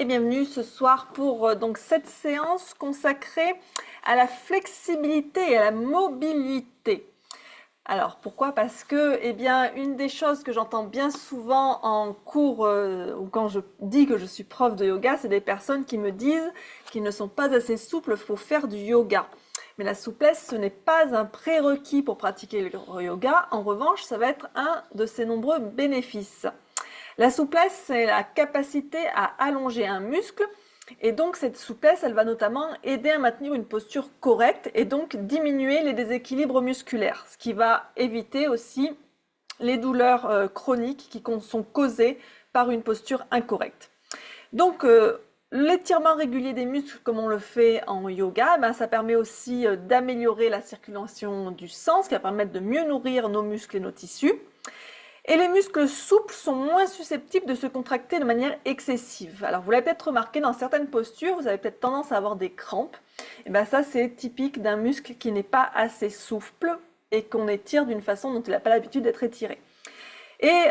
et bienvenue ce soir pour donc cette séance consacrée à la flexibilité et à la mobilité. Alors pourquoi? Parce que une des choses que j'entends bien souvent en cours ou quand je dis que je suis prof de yoga, c'est des personnes qui me disent qu'ils ne sont pas assez souples pour faire du yoga. Mais la souplesse, ce n'est pas un prérequis pour pratiquer le yoga. En revanche, ça va être un de ses nombreux bénéfices. La souplesse, c'est la capacité à allonger un muscle et donc cette souplesse, elle va notamment aider à maintenir une posture correcte et donc diminuer les déséquilibres musculaires, ce qui va éviter aussi les douleurs chroniques qui sont causées par une posture incorrecte. Donc l'étirement régulier des muscles comme on le fait en yoga, ça permet aussi d'améliorer la circulation du sang, ce qui va permettre de mieux nourrir nos muscles et nos tissus. Et les muscles souples sont moins susceptibles de se contracter de manière excessive. Alors vous l'avez peut-être remarqué, dans certaines postures, vous avez peut-être tendance à avoir des crampes. Et bien ça, c'est typique d'un muscle qui n'est pas assez souple et qu'on étire d'une façon dont il n'a pas l'habitude d'être étiré. Et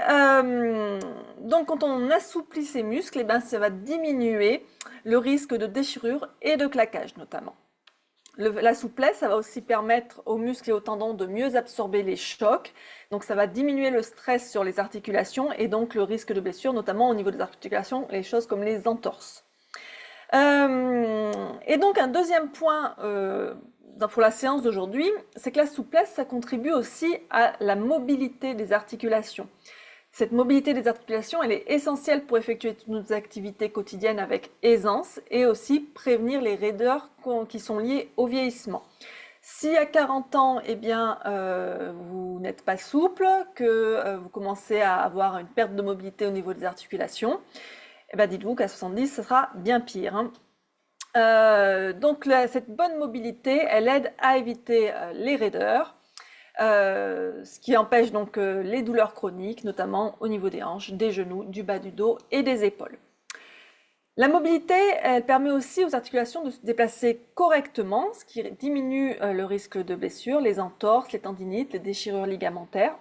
donc quand on assouplit ces muscles, ça va diminuer le risque de déchirure et de claquage notamment. La souplesse, ça va aussi permettre aux muscles et aux tendons de mieux absorber les chocs. Donc ça va diminuer le stress sur les articulations et donc le risque de blessure, notamment au niveau des articulations, les choses comme les entorses. Et donc un deuxième point pour la séance d'aujourd'hui, c'est que la souplesse, ça contribue aussi à la mobilité des articulations. Cette mobilité des articulations, elle est essentielle pour effectuer toutes nos activités quotidiennes avec aisance et aussi prévenir les raideurs qui sont liées au vieillissement. Si à 40 ans, vous n'êtes pas souple, que vous commencez à avoir une perte de mobilité au niveau des articulations, dites-vous qu'à 70, ce sera bien pire. Cette bonne mobilité, elle aide à éviter les raideurs, ce qui empêche donc les douleurs chroniques, notamment au niveau des hanches, des genoux, du bas du dos et des épaules. La mobilité, elle permet aussi aux articulations de se déplacer correctement, ce qui diminue le risque de blessures, les entorses, les tendinites, les déchirures ligamentaires.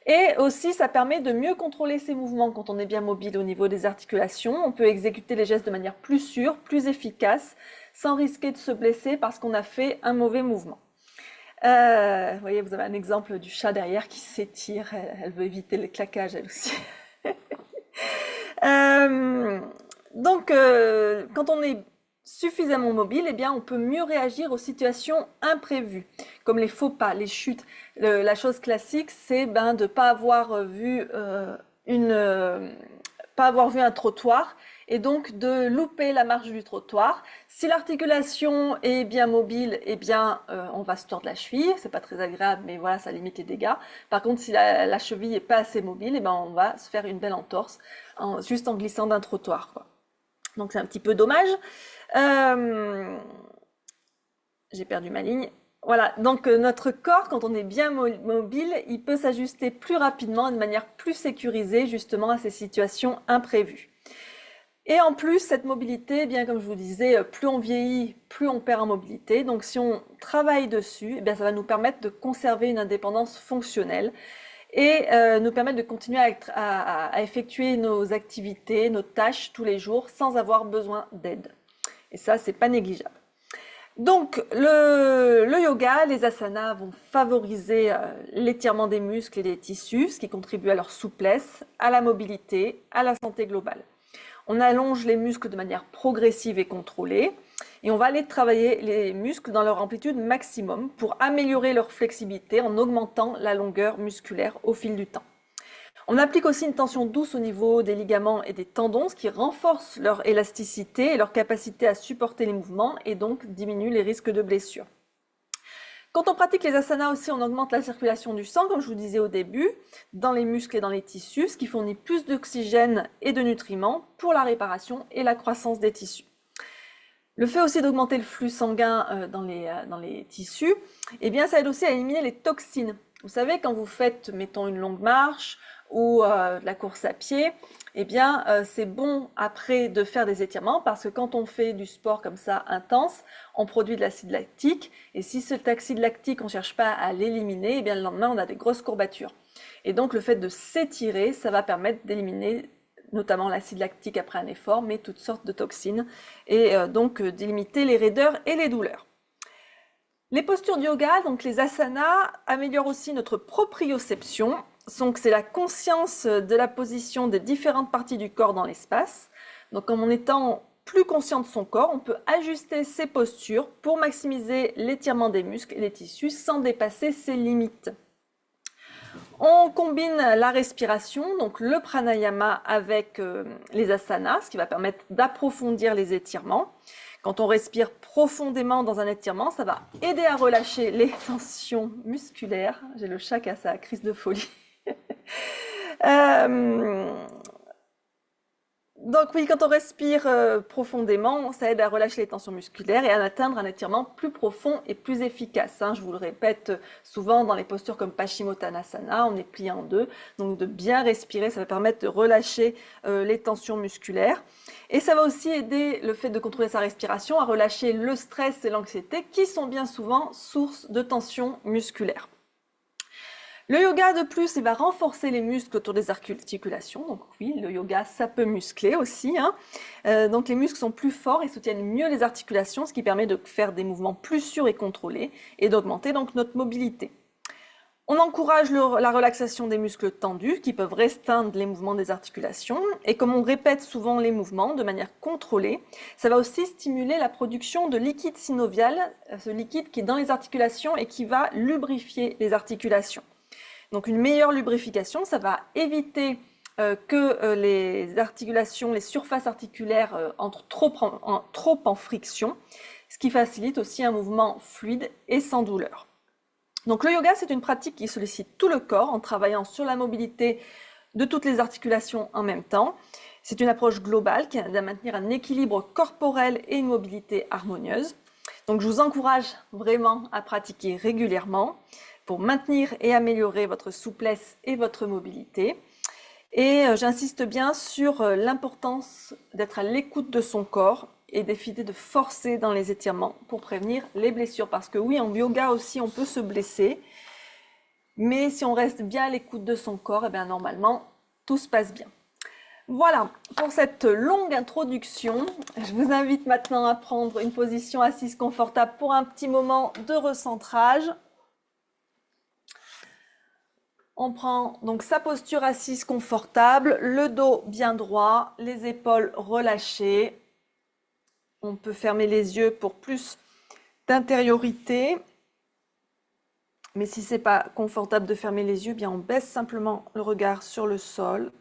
Et aussi, ça permet de mieux contrôler ses mouvements quand on est bien mobile au niveau des articulations. On peut exécuter les gestes de manière plus sûre, plus efficace, sans risquer de se blesser parce qu'on a fait un mauvais mouvement. Vous voyez, vous avez un exemple du chat derrière qui s'étire. Elle veut éviter le claquage, elle aussi. Quand on est suffisamment mobile, on peut mieux réagir aux situations imprévues, comme les faux pas, les chutes. La chose classique, c'est de ne pas avoir vu un trottoir et donc de louper la marche du trottoir. Si l'articulation est bien mobile, on va se tordre la cheville, c'est pas très agréable, mais voilà, ça limite les dégâts. Par contre, si la cheville est pas assez mobile, on va se faire une belle entorse juste en glissant d'un trottoir, quoi. Donc c'est un petit peu dommage. J'ai perdu ma ligne. Voilà, donc notre corps, quand on est bien mobile, il peut s'ajuster plus rapidement, de manière plus sécurisée, justement, à ces situations imprévues. Et en plus, cette mobilité, comme je vous disais, plus on vieillit, plus on perd en mobilité. Donc si on travaille dessus, ça va nous permettre de conserver une indépendance fonctionnelle et nous permettre de continuer à effectuer nos activités, nos tâches tous les jours sans avoir besoin d'aide. Et ça, c'est pas négligeable. Donc, le yoga, les asanas vont favoriser l'étirement des muscles et des tissus, ce qui contribue à leur souplesse, à la mobilité, à la santé globale. On allonge les muscles de manière progressive et contrôlée, et on va aller travailler les muscles dans leur amplitude maximum pour améliorer leur flexibilité en augmentant la longueur musculaire au fil du temps. On applique aussi une tension douce au niveau des ligaments et des tendons, ce qui renforce leur élasticité et leur capacité à supporter les mouvements et donc diminue les risques de blessures. Quand on pratique les asanas aussi, on augmente la circulation du sang, comme je vous disais au début, dans les muscles et dans les tissus, ce qui fournit plus d'oxygène et de nutriments pour la réparation et la croissance des tissus. Le fait aussi d'augmenter le flux sanguin dans les tissus, ça aide aussi à éliminer les toxines. Vous savez, quand vous faites, mettons, une longue marche ou de la course à pied, c'est bon après de faire des étirements parce que quand on fait du sport comme ça intense, on produit de l'acide lactique et si cet acide lactique, on ne cherche pas à l'éliminer, le lendemain, on a des grosses courbatures. Et donc, le fait de s'étirer, ça va permettre d'éliminer notamment l'acide lactique après un effort, mais toutes sortes de toxines, et donc d'éliminer les raideurs et les douleurs. Les postures de yoga, donc les asanas, améliorent aussi notre proprioception. Donc c'est la conscience de la position des différentes parties du corps dans l'espace. Donc en étant plus conscient de son corps, on peut ajuster ses postures pour maximiser l'étirement des muscles et des tissus sans dépasser ses limites. On combine la respiration, donc le pranayama avec les asanas, ce qui va permettre d'approfondir les étirements. Quand on respire profondément dans un étirement, ça va aider à relâcher les tensions musculaires. J'ai le chat qui a sa crise de folie. Donc oui, quand on respire profondément, ça aide à relâcher les tensions musculaires et à atteindre un étirement plus profond et plus efficace. Je vous le répète souvent dans les postures comme Paschimottanasana, on est plié en deux. Donc de bien respirer, ça va permettre de relâcher les tensions musculaires. Et ça va aussi aider le fait de contrôler sa respiration à relâcher le stress et l'anxiété qui sont bien souvent source de tensions musculaires. Le yoga, de plus, il va renforcer les muscles autour des articulations. Donc oui, le yoga, ça peut muscler aussi. Donc les muscles sont plus forts et soutiennent mieux les articulations, ce qui permet de faire des mouvements plus sûrs et contrôlés et d'augmenter donc notre mobilité. On encourage la relaxation des muscles tendus qui peuvent restreindre les mouvements des articulations. Et comme on répète souvent les mouvements de manière contrôlée, ça va aussi stimuler la production de liquide synovial, ce liquide qui est dans les articulations et qui va lubrifier les articulations. Donc une meilleure lubrification, ça va éviter que les articulations, les surfaces articulaires entrent trop en friction, ce qui facilite aussi un mouvement fluide et sans douleur. Donc le yoga, c'est une pratique qui sollicite tout le corps en travaillant sur la mobilité de toutes les articulations en même temps. C'est une approche globale qui aide à maintenir un équilibre corporel et une mobilité harmonieuse. Donc je vous encourage vraiment à pratiquer régulièrement pour maintenir et améliorer votre souplesse et votre mobilité. Et j'insiste bien sur l'importance d'être à l'écoute de son corps et d'éviter de forcer dans les étirements pour prévenir les blessures. Parce que oui, en yoga aussi, on peut se blesser, mais si on reste bien à l'écoute de son corps, et bien normalement, tout se passe bien. Voilà pour cette longue introduction. Je vous invite maintenant à prendre une position assise confortable pour un petit moment de recentrage. On prend donc sa posture assise confortable, le dos bien droit, les épaules relâchées. On peut fermer les yeux pour plus d'intériorité. Mais si ce n'est pas confortable de fermer les yeux, bien on baisse simplement le regard sur le sol.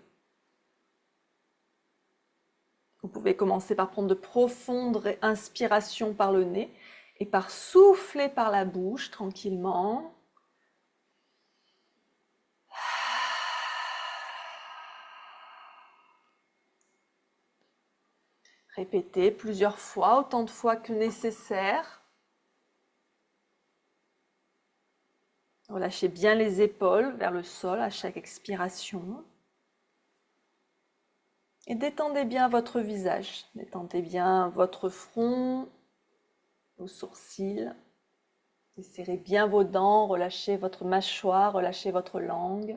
Vous pouvez commencer par prendre de profondes inspirations par le nez et par souffler par la bouche tranquillement. Répétez plusieurs fois, autant de fois que nécessaire. Relâchez bien les épaules vers le sol à chaque expiration. Et détendez bien votre visage. Détendez bien votre front, vos sourcils. Et serrez bien vos dents, relâchez votre mâchoire, relâchez votre langue.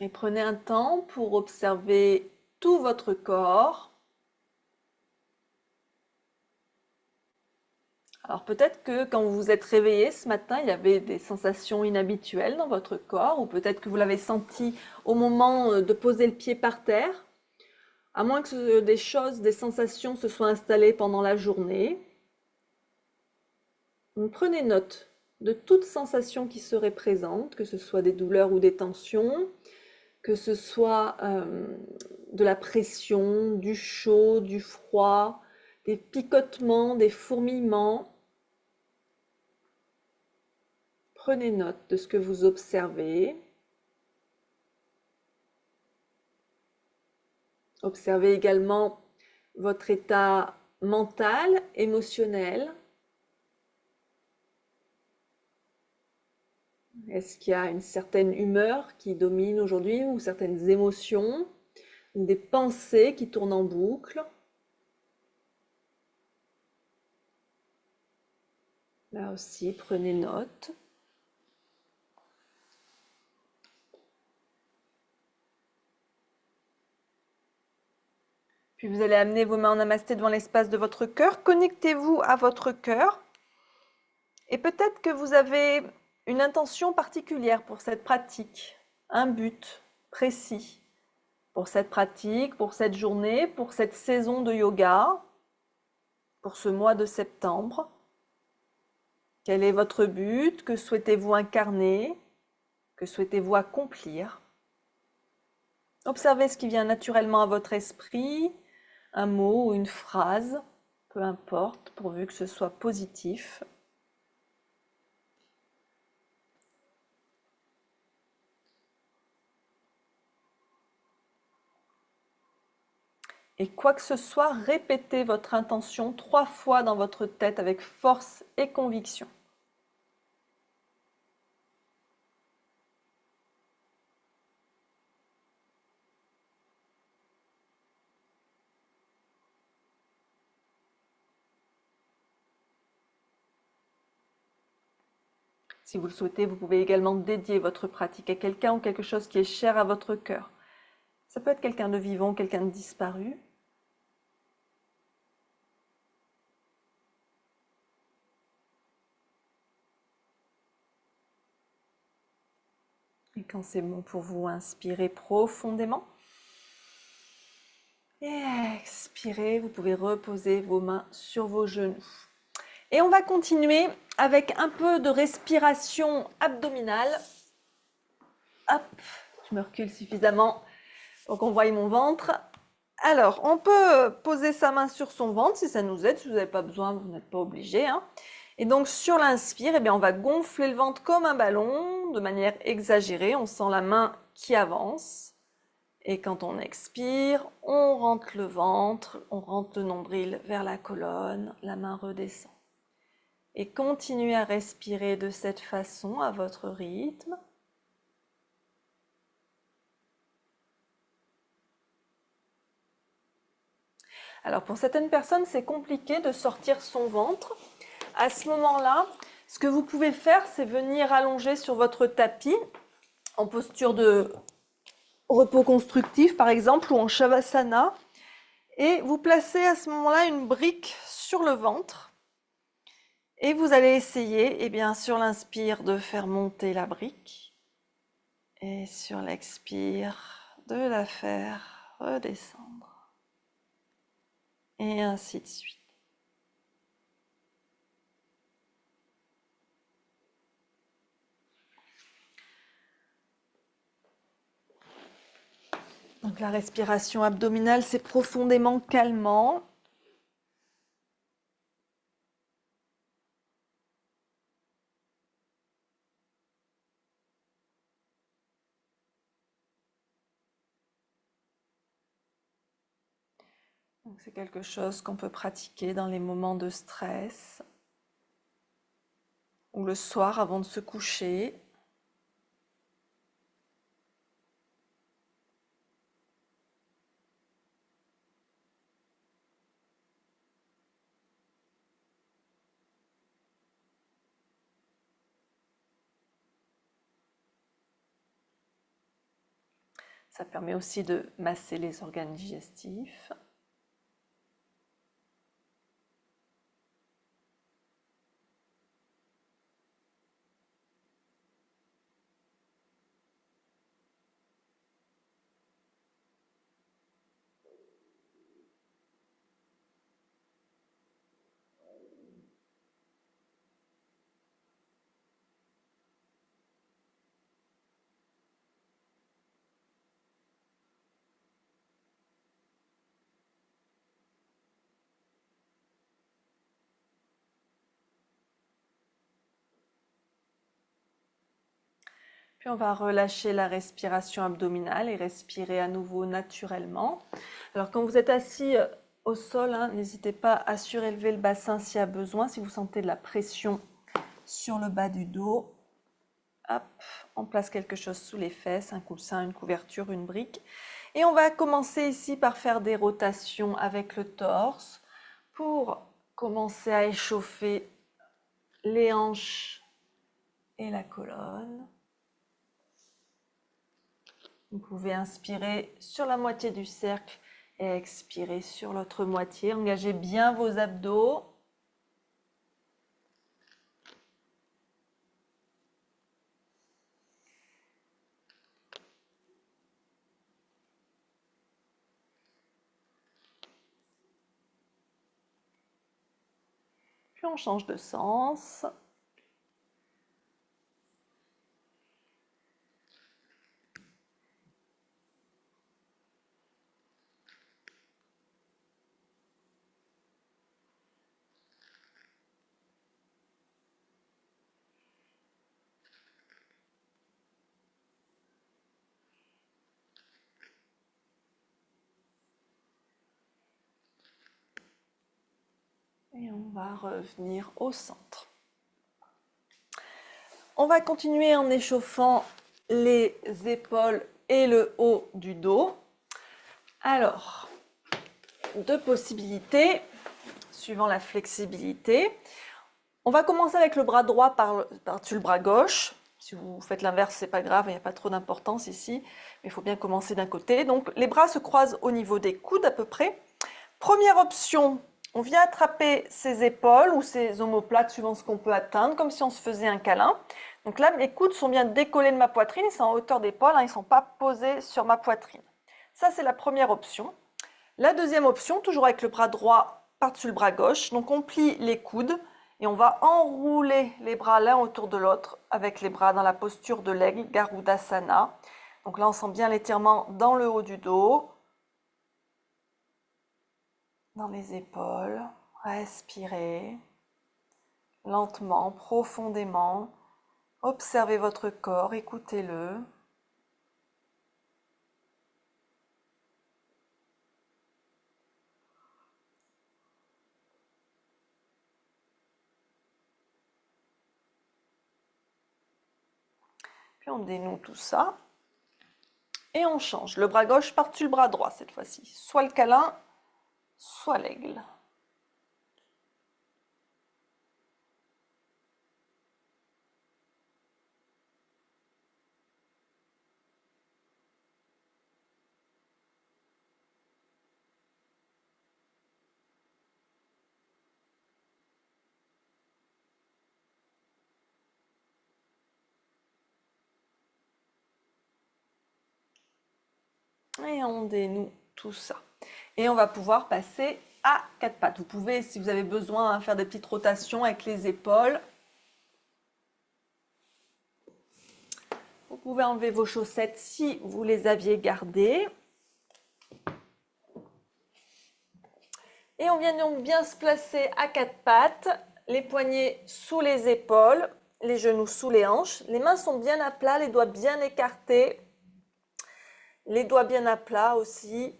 Et prenez un temps pour observer tout votre corps. Alors peut-être que quand vous vous êtes réveillé ce matin, il y avait des sensations inhabituelles dans votre corps, ou peut-être que vous l'avez senti au moment de poser le pied par terre, à moins que des sensations se soient installées pendant la journée. Donc, prenez note de toute sensation qui serait présente, que ce soit des douleurs ou des tensions, que ce soit de la pression, du chaud, du froid, des picotements, des fourmillements. Prenez note de ce que vous observez. Observez également votre état mental, émotionnel. Est-ce qu'il y a une certaine humeur qui domine aujourd'hui ou certaines émotions, ou des pensées qui tournent en boucle? Là aussi, prenez note. Puis vous allez amener vos mains en namasté devant l'espace de votre cœur. Connectez-vous à votre cœur. Et peut-être que vous avez une intention particulière pour cette pratique, un but précis pour cette pratique, pour cette journée, pour cette saison de yoga, pour ce mois de septembre. Quel est votre but? Que souhaitez-vous incarner? Que souhaitez-vous accomplir? Observez ce qui vient naturellement à votre esprit, un mot ou une phrase, peu importe, pourvu que ce soit positif. Et quoi que ce soit, répétez votre intention 3 fois dans votre tête avec force et conviction. Si vous le souhaitez, vous pouvez également dédier votre pratique à quelqu'un ou quelque chose qui est cher à votre cœur. Ça peut être quelqu'un de vivant, quelqu'un de disparu. Et quand c'est bon pour vous, inspirez profondément. Et expirez, vous pouvez reposer vos mains sur vos genoux. Et on va continuer avec un peu de respiration abdominale. Hop, je me recule suffisamment pour qu'on voie mon ventre. Alors, on peut poser sa main sur son ventre si ça nous aide. Si vous n'avez pas besoin, vous n'êtes pas obligé. Et donc, sur l'inspire, eh bien, on va gonfler le ventre comme un ballon de manière exagérée. On sent la main qui avance. Et quand on expire, on rentre le ventre, on rentre le nombril vers la colonne, la main redescend. Et continuez à respirer de cette façon à votre rythme. Alors pour certaines personnes, c'est compliqué de sortir son ventre. À ce moment-là, ce que vous pouvez faire, c'est venir allonger sur votre tapis en posture de repos constructif par exemple ou en Shavasana. Et vous placez à ce moment-là une brique sur le ventre. Et vous allez essayer, sur l'inspire, de faire monter la brique. Et sur l'expire, de la faire redescendre. Et ainsi de suite. Donc la respiration abdominale, c'est profondément calmant. Donc c'est quelque chose qu'on peut pratiquer dans les moments de stress ou le soir avant de se coucher. Ça permet aussi de masser les organes digestifs. Puis on va relâcher la respiration abdominale et respirer à nouveau naturellement. Alors quand vous êtes assis au sol, n'hésitez pas à surélever le bassin s'il y a besoin, si vous sentez de la pression sur le bas du dos. Hop, on place quelque chose sous les fesses, un coussin, une couverture, une brique. Et on va commencer ici par faire des rotations avec le torse pour commencer à échauffer les hanches et la colonne. Vous pouvez inspirer sur la moitié du cercle et expirer sur l'autre moitié. Engagez bien vos abdos. Puis on change de sens. Et on va revenir au centre. On va continuer en échauffant les épaules et le haut du dos. Alors, deux possibilités, suivant la flexibilité. On va commencer avec le bras droit par-dessus le bras gauche. Si vous faites l'inverse, c'est pas grave, il n'y a pas trop d'importance ici, mais il faut bien commencer d'un côté. Donc, les bras se croisent au niveau des coudes à peu près. Première option, on vient attraper ses épaules ou ses omoplates suivant ce qu'on peut atteindre, comme si on se faisait un câlin. Donc là, mes coudes sont bien décollés de ma poitrine, ils sont en hauteur d'épaule, ils ne sont pas posés sur ma poitrine. Ça, c'est la première option. La deuxième option, toujours avec le bras droit par-dessus le bras gauche, donc on plie les coudes et on va enrouler les bras l'un autour de l'autre avec les bras dans la posture de l'aigle, Garudasana. Donc là, on sent bien l'étirement dans le haut du dos, dans les épaules. Respirez lentement, profondément. Observez votre corps, écoutez-le. Puis on dénoue tout ça. Et on change. Le bras gauche par-dessus le bras droit cette fois-ci. Soit le câlin, soit l'aigle. Et on dénoue tout ça. Et on va pouvoir passer à quatre pattes. Vous pouvez, si vous avez besoin, faire des petites rotations avec les épaules. Vous pouvez enlever vos chaussettes si vous les aviez gardées. Et on vient donc bien se placer à quatre pattes, les poignets sous les épaules, les genoux sous les hanches. Les mains sont bien à plat, les doigts bien écartés. Les doigts bien à plat aussi.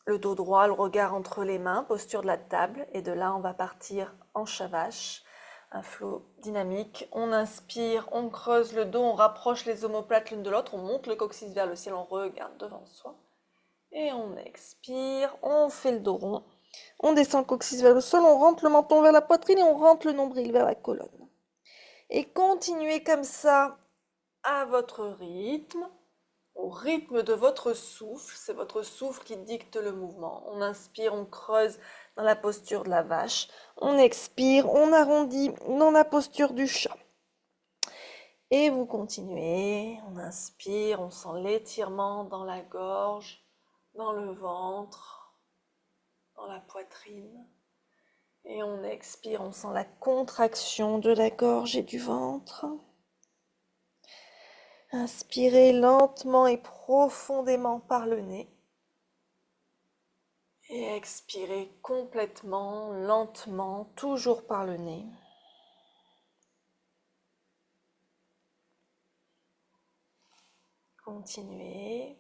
Le dos droit, le regard entre les mains, posture de la table. Et de là, on va partir en Shavash. Un flow dynamique. On inspire, on creuse le dos, on rapproche les omoplates l'une de l'autre, on monte le coccyx vers le ciel, on regarde devant soi. Et on expire, on fait le dos rond. On descend le coccyx vers le sol, on rentre le menton vers la poitrine et on rentre le nombril vers la colonne. Et continuez comme ça à votre rythme. Au rythme de votre souffle, c'est votre souffle qui dicte le mouvement. On inspire, on creuse dans la posture de la vache. On expire, on arrondit dans la posture du chat. Et vous continuez, on inspire, on sent l'étirement dans la gorge, dans le ventre, dans la poitrine. Et on expire, on sent la contraction de la gorge et du ventre. Inspirez lentement et profondément par le nez. Et expirez complètement, lentement, toujours par le nez. Continuez.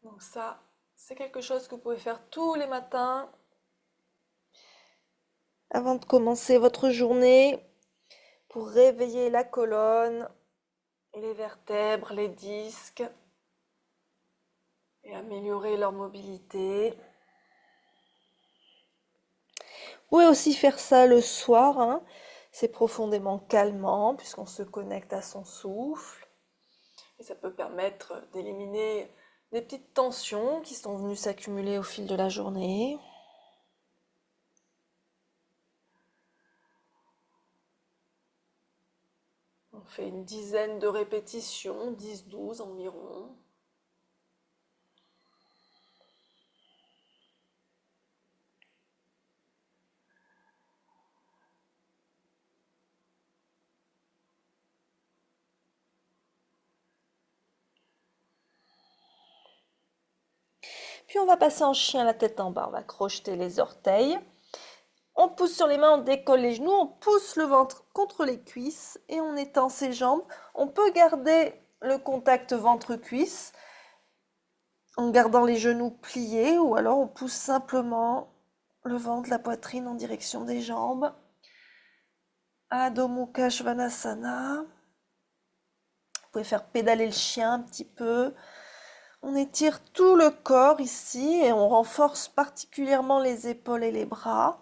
Donc ça, c'est quelque chose que vous pouvez faire tous les matins avant de commencer votre journée pour réveiller la colonne, les vertèbres, les disques et améliorer leur mobilité. Vous pouvez aussi faire ça le soir, hein. C'est profondément calmant puisqu'on se connecte à son souffle. Et ça peut permettre d'éliminer des petites tensions qui sont venues s'accumuler au fil de la journée. On fait une dizaine de répétitions, 10-12 environ. Puis on va passer en chien la tête en bas. On va crocheter les orteils. On pousse sur les mains, on décolle les genoux, on pousse le ventre contre les cuisses et on étend ses jambes. On peut garder le contact ventre-cuisse en gardant les genoux pliés ou alors on pousse simplement le ventre, la poitrine en direction des jambes. Adho Mukha Svanasana. Vous pouvez faire pédaler le chien un petit peu. On étire tout le corps ici et on renforce particulièrement les épaules et les bras.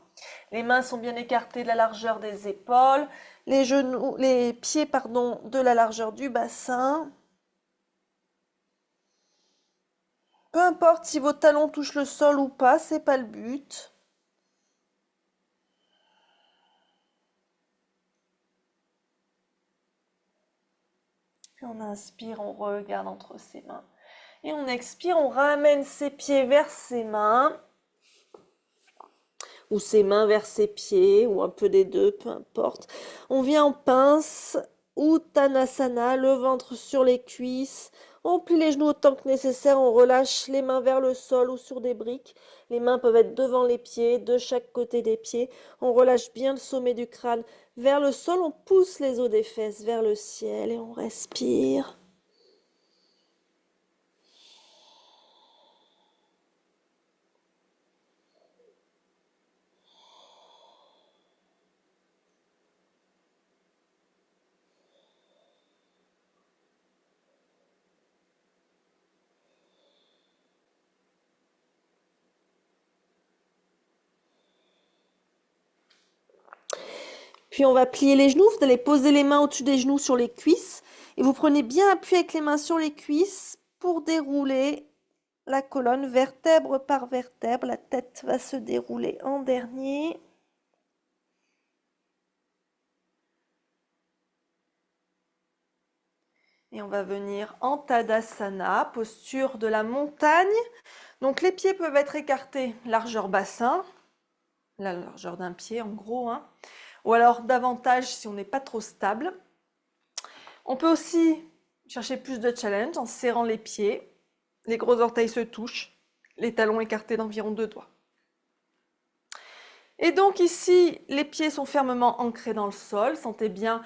Les mains sont bien écartées de la largeur des épaules, les pieds pardon, de la largeur du bassin. Peu importe si vos talons touchent le sol ou pas, c'est pas le but. Puis on inspire, on regarde entre ses mains. Et on expire, on ramène ses pieds vers ses mains. Ou ses mains vers ses pieds, ou un peu des deux, peu importe. On vient en pince, Uttanasana, le ventre sur les cuisses. On plie les genoux autant que nécessaire, on relâche les mains vers le sol ou sur des briques. Les mains peuvent être devant les pieds, de chaque côté des pieds. On relâche bien le sommet du crâne vers le sol, on pousse les os des fesses vers le ciel et on respire. Puis on va plier les genoux, vous allez poser les mains au-dessus des genoux sur les cuisses et vous prenez bien appui avec les mains sur les cuisses pour dérouler la colonne vertèbre par vertèbre. La tête va se dérouler en dernier. Et on va venir en Tadasana, posture de la montagne. Donc les pieds peuvent être écartés, largeur bassin, la largeur d'un pied en gros, hein. Ou alors davantage si on n'est pas trop stable. On peut aussi chercher plus de challenge en serrant les pieds. Les gros orteils se touchent, les talons écartés d'environ 2 doigts. Et donc ici, les pieds sont fermement ancrés dans le sol. Sentez bien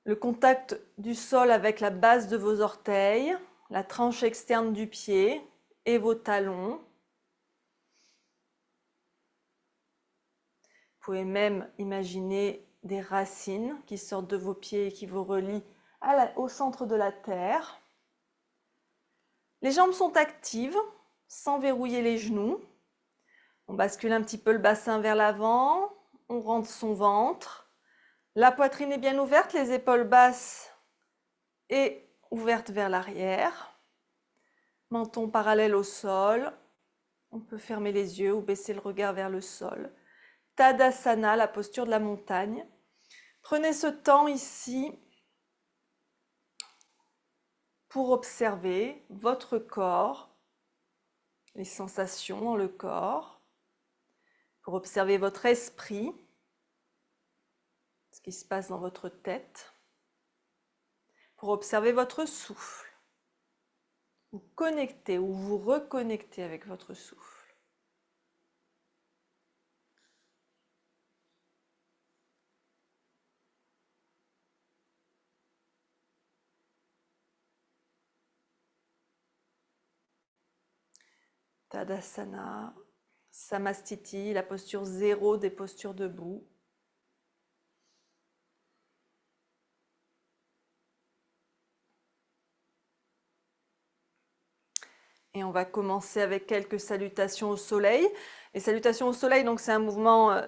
le contact du sol avec la base de vos orteils, la tranche externe du pied et vos talons. Vous pouvez même imaginer des racines qui sortent de vos pieds et qui vous relient au centre de la terre. Les jambes sont actives, sans verrouiller les genoux. On bascule un petit peu le bassin vers l'avant, on rentre son ventre. La poitrine est bien ouverte, les épaules basses et ouvertes vers l'arrière. Menton parallèle au sol. On peut fermer les yeux ou baisser le regard vers le sol. Tadasana, la posture de la montagne. Prenez ce temps ici pour observer votre corps, les sensations dans le corps, pour observer votre esprit, ce qui se passe dans votre tête, pour observer votre souffle. Vous connectez ou vous reconnectez avec votre souffle. Tadasana, Samastiti, la posture 0 des postures debout. Et on va commencer avec quelques salutations au soleil. Les salutations au soleil, donc c'est un mouvement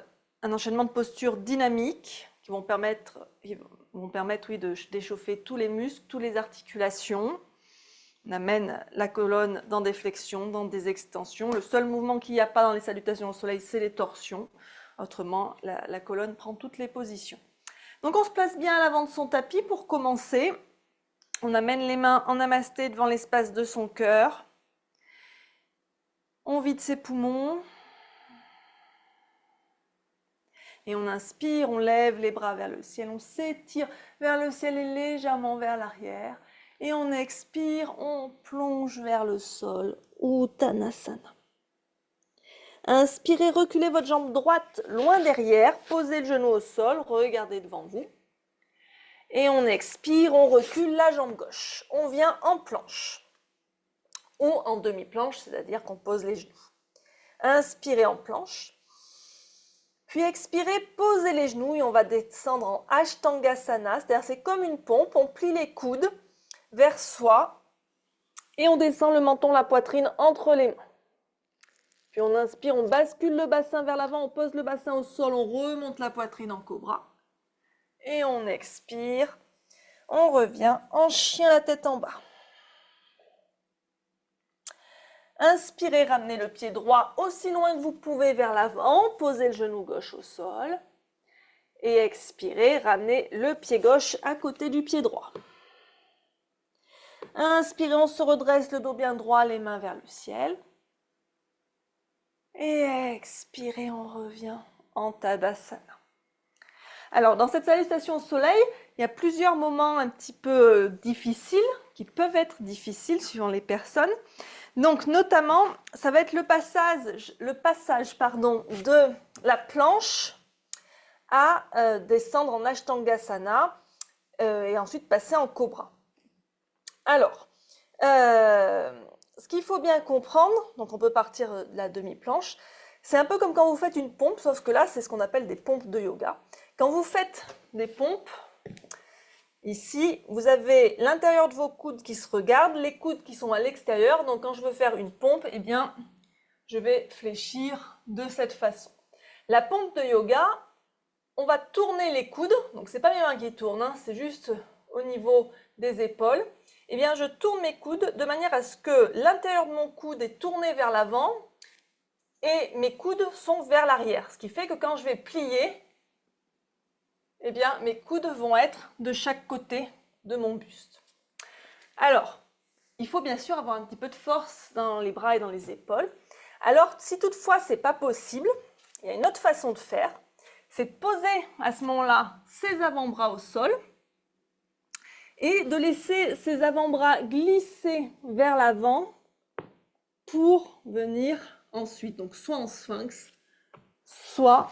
un enchaînement de postures dynamiques qui vont permettre oui, d'échauffer tous les muscles, toutes les articulations. On amène la colonne dans des flexions, dans des extensions. Le seul mouvement qu'il n'y a pas dans les salutations au soleil, c'est les torsions. Autrement, la colonne prend toutes les positions. Donc on se place bien à l'avant de son tapis pour commencer. On amène les mains en namasté devant l'espace de son cœur. On vide ses poumons. Et on inspire, on lève les bras vers le ciel, on s'étire vers le ciel et légèrement vers l'arrière. Et on expire, on plonge vers le sol, Uttanasana. Inspirez, reculez votre jambe droite loin derrière, posez le genou au sol, regardez devant vous. Et on expire, on recule la jambe gauche. On vient en planche ou en demi-planche, c'est-à-dire qu'on pose les genoux. Inspirez en planche. Puis expirez, posez les genoux et on va descendre en Ashtangasana, c'est-à-dire c'est comme une pompe, on plie les coudes vers soi et on descend le menton, la poitrine entre les mains. Puis on inspire, on bascule le bassin vers l'avant, on pose le bassin au sol, on remonte la poitrine en cobra. Et on expire, on revient en chien la tête en bas. Inspirez, ramenez le pied droit aussi loin que vous pouvez vers l'avant, posez le genou gauche au sol. Et expirez, ramenez le pied gauche à côté du pied droit. Inspirez, on se redresse, le dos bien droit, les mains vers le ciel. Et expirez, on revient en Tadasana. Alors, dans cette salutation au soleil, il y a plusieurs moments un petit peu difficiles, qui peuvent être difficiles suivant les personnes. Donc, notamment, ça va être le passage de la planche à descendre en Ashtangasana et ensuite passer en cobra. Alors, ce qu'il faut bien comprendre, donc on peut partir de la demi-planche, c'est un peu comme quand vous faites une pompe, sauf que là, c'est ce qu'on appelle des pompes de yoga. Quand vous faites des pompes, ici, vous avez l'intérieur de vos coudes qui se regardent, les coudes qui sont à l'extérieur. Donc, quand je veux faire une pompe, eh bien, je vais fléchir de cette façon. La pompe de yoga, on va tourner les coudes. Donc, c'est pas mes mains qui tournent, hein, c'est juste au niveau des épaules. Eh bien, je tourne mes coudes de manière à ce que l'intérieur de mon coude est tourné vers l'avant et mes coudes sont vers l'arrière. Ce qui fait que quand je vais plier, eh bien, mes coudes vont être de chaque côté de mon buste. Alors, il faut bien sûr avoir un petit peu de force dans les bras et dans les épaules. Alors, si toutefois ce n'est pas possible, il y a une autre façon de faire, c'est de poser à ce moment-là ses avant-bras au sol et de laisser ses avant-bras glisser vers l'avant pour venir ensuite, donc soit en sphinx, soit,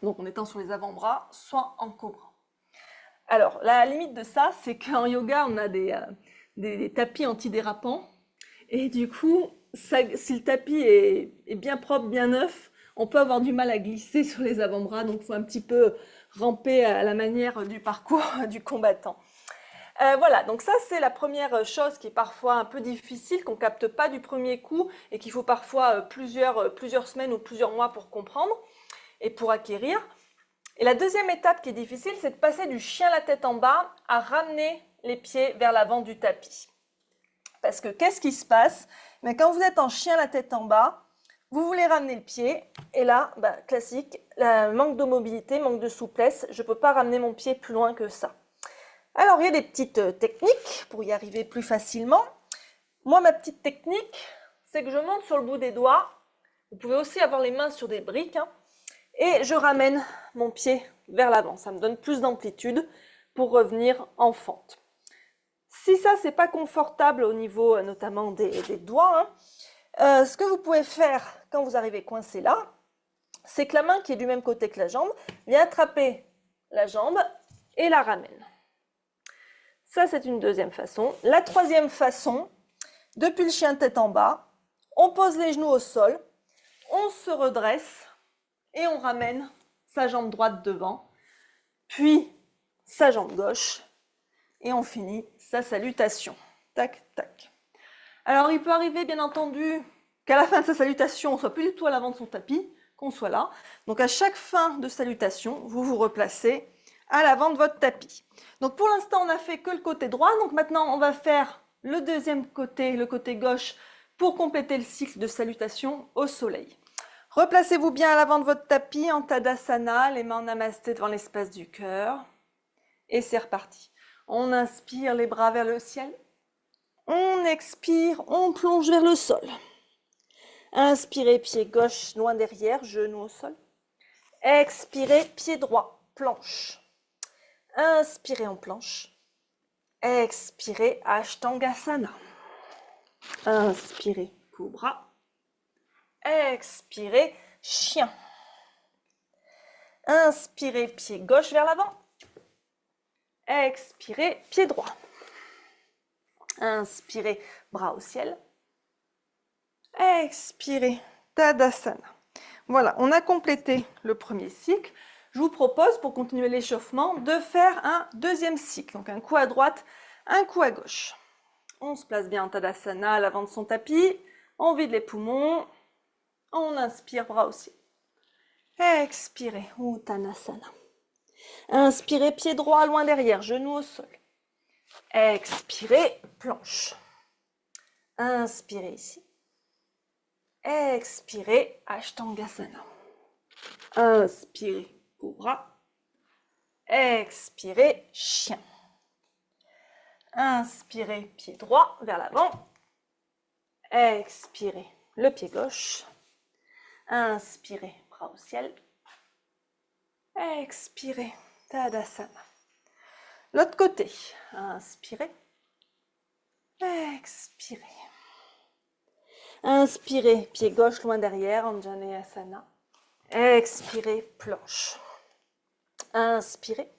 donc en étant sur les avant-bras, soit en cobra. Alors, la limite de ça, c'est qu'en yoga, on a des tapis antidérapants. Et du coup, si le tapis est bien propre, bien neuf, on peut avoir du mal à glisser sur les avant-bras. Donc, il faut un petit peu ramper à la manière du parcours du combattant. Voilà, donc ça, c'est la première chose qui est parfois un peu difficile, qu'on ne capte pas du premier coup et qu'il faut parfois plusieurs semaines ou plusieurs mois pour comprendre et pour acquérir. Et la deuxième étape qui est difficile, c'est de passer du chien la tête en bas à ramener les pieds vers l'avant du tapis. Parce que qu'est-ce qui se passe? Mais quand vous êtes en chien la tête en bas, vous voulez ramener le pied, et là, classique, manque de mobilité, manque de souplesse, je ne peux pas ramener mon pied plus loin que ça. Alors, il y a des petites techniques pour y arriver plus facilement. Moi, ma petite technique, c'est que je monte sur le bout des doigts. Vous pouvez aussi avoir les mains sur des briques, hein, et je ramène mon pied vers l'avant. Ça me donne plus d'amplitude pour revenir en fente. Si ça, c'est pas confortable au niveau notamment des doigts, hein, ce que vous pouvez faire quand vous arrivez coincé là, c'est que la main qui est du même côté que la jambe vient attraper la jambe et la ramène. Ça, c'est une deuxième façon. La troisième façon, depuis le chien tête en bas, on pose les genoux au sol, on se redresse et on ramène sa jambe droite devant, puis sa jambe gauche, et on finit sa salutation. Tac, tac. Alors, il peut arriver, bien entendu, qu'à la fin de sa salutation, on ne soit plus du tout à l'avant de son tapis, qu'on soit là. Donc à chaque fin de salutation, vous vous replacez à l'avant de votre tapis. Donc pour l'instant, on n'a fait que le côté droit. Donc maintenant, on va faire le deuxième côté, le côté gauche, pour compléter le cycle de salutation au soleil. Replacez-vous bien à l'avant de votre tapis en Tadasana, les mains en namasté devant l'espace du cœur. Et c'est reparti. On inspire les bras vers le ciel. On expire, on plonge vers le sol. Inspirez, pied gauche loin derrière, genou au sol. Expirez, pied droit, planche. Inspirez, on planche. Expirez, Ashtangasana. Inspirez, cobra. Expirez, chien. Inspirez, pied gauche vers l'avant. Expirez, pied droit. Inspirez, bras au ciel. Expirez, Tadasana. Voilà, on a complété le premier cycle. Je vous propose, pour continuer l'échauffement, de faire un deuxième cycle. Donc un coup à droite, un coup à gauche. On se place bien en Tadasana à l'avant de son tapis. On vide les poumons. On inspire, bras au ciel. Expirez, Uttanasana. Inspirez, pied droit loin derrière, genou au sol. Expirez, planche. Inspirez ici. Expirez, Ashtangasana. Inspirez, cobra. Expirez, chien. Inspirez, pied droit vers l'avant. Expirez, le pied gauche. Inspirez, bras au ciel. Expirez, Tadasana. L'autre côté. Inspirez. Expirez. Inspirez, pied gauche loin derrière, Anjaneyasana. Expirez, planche. Inspirez.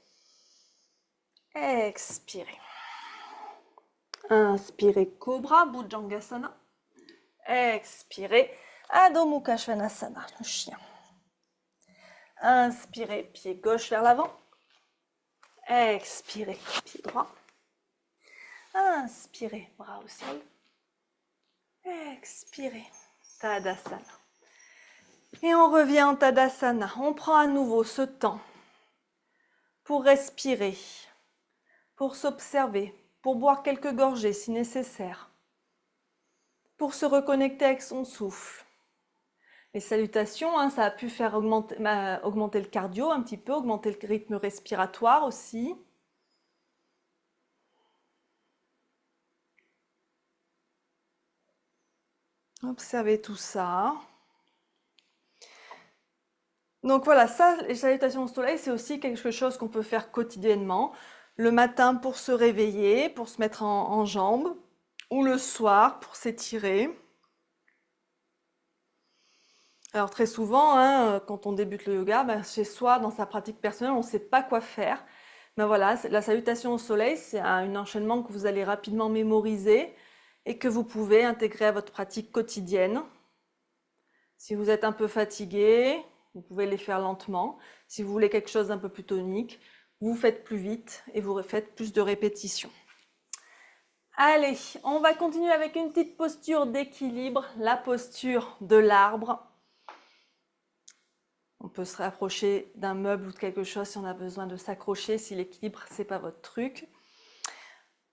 Expirez. Inspirez, cobra, Bhujangasana. Expirez, Adho Mukha Svanasana, le chien. Inspirez, pied gauche vers l'avant. Expirez, pied droit. Inspirez, bras au ciel. Expirez, Tadasana. Et on revient en Tadasana. On prend à nouveau ce temps pour respirer, pour s'observer, pour boire quelques gorgées si nécessaire, pour se reconnecter avec son souffle. Les salutations, ça a pu faire augmenter le cardio un petit peu, augmenter le rythme respiratoire aussi. Observez tout ça. Donc voilà, ça, les salutations au soleil, c'est aussi quelque chose qu'on peut faire quotidiennement. Le matin pour se réveiller, pour se mettre en jambes, ou le soir pour s'étirer. Alors très souvent, quand on débute le yoga, chez soi, dans sa pratique personnelle, on ne sait pas quoi faire. Mais voilà, la salutation au soleil, c'est un enchaînement que vous allez rapidement mémoriser et que vous pouvez intégrer à votre pratique quotidienne. Si vous êtes un peu fatigué, vous pouvez les faire lentement. Si vous voulez quelque chose d'un peu plus tonique, vous faites plus vite et vous faites plus de répétitions. Allez, on va continuer avec une petite posture d'équilibre, la posture de l'arbre. On peut se rapprocher d'un meuble ou de quelque chose si on a besoin de s'accrocher, si l'équilibre, ce n'est pas votre truc.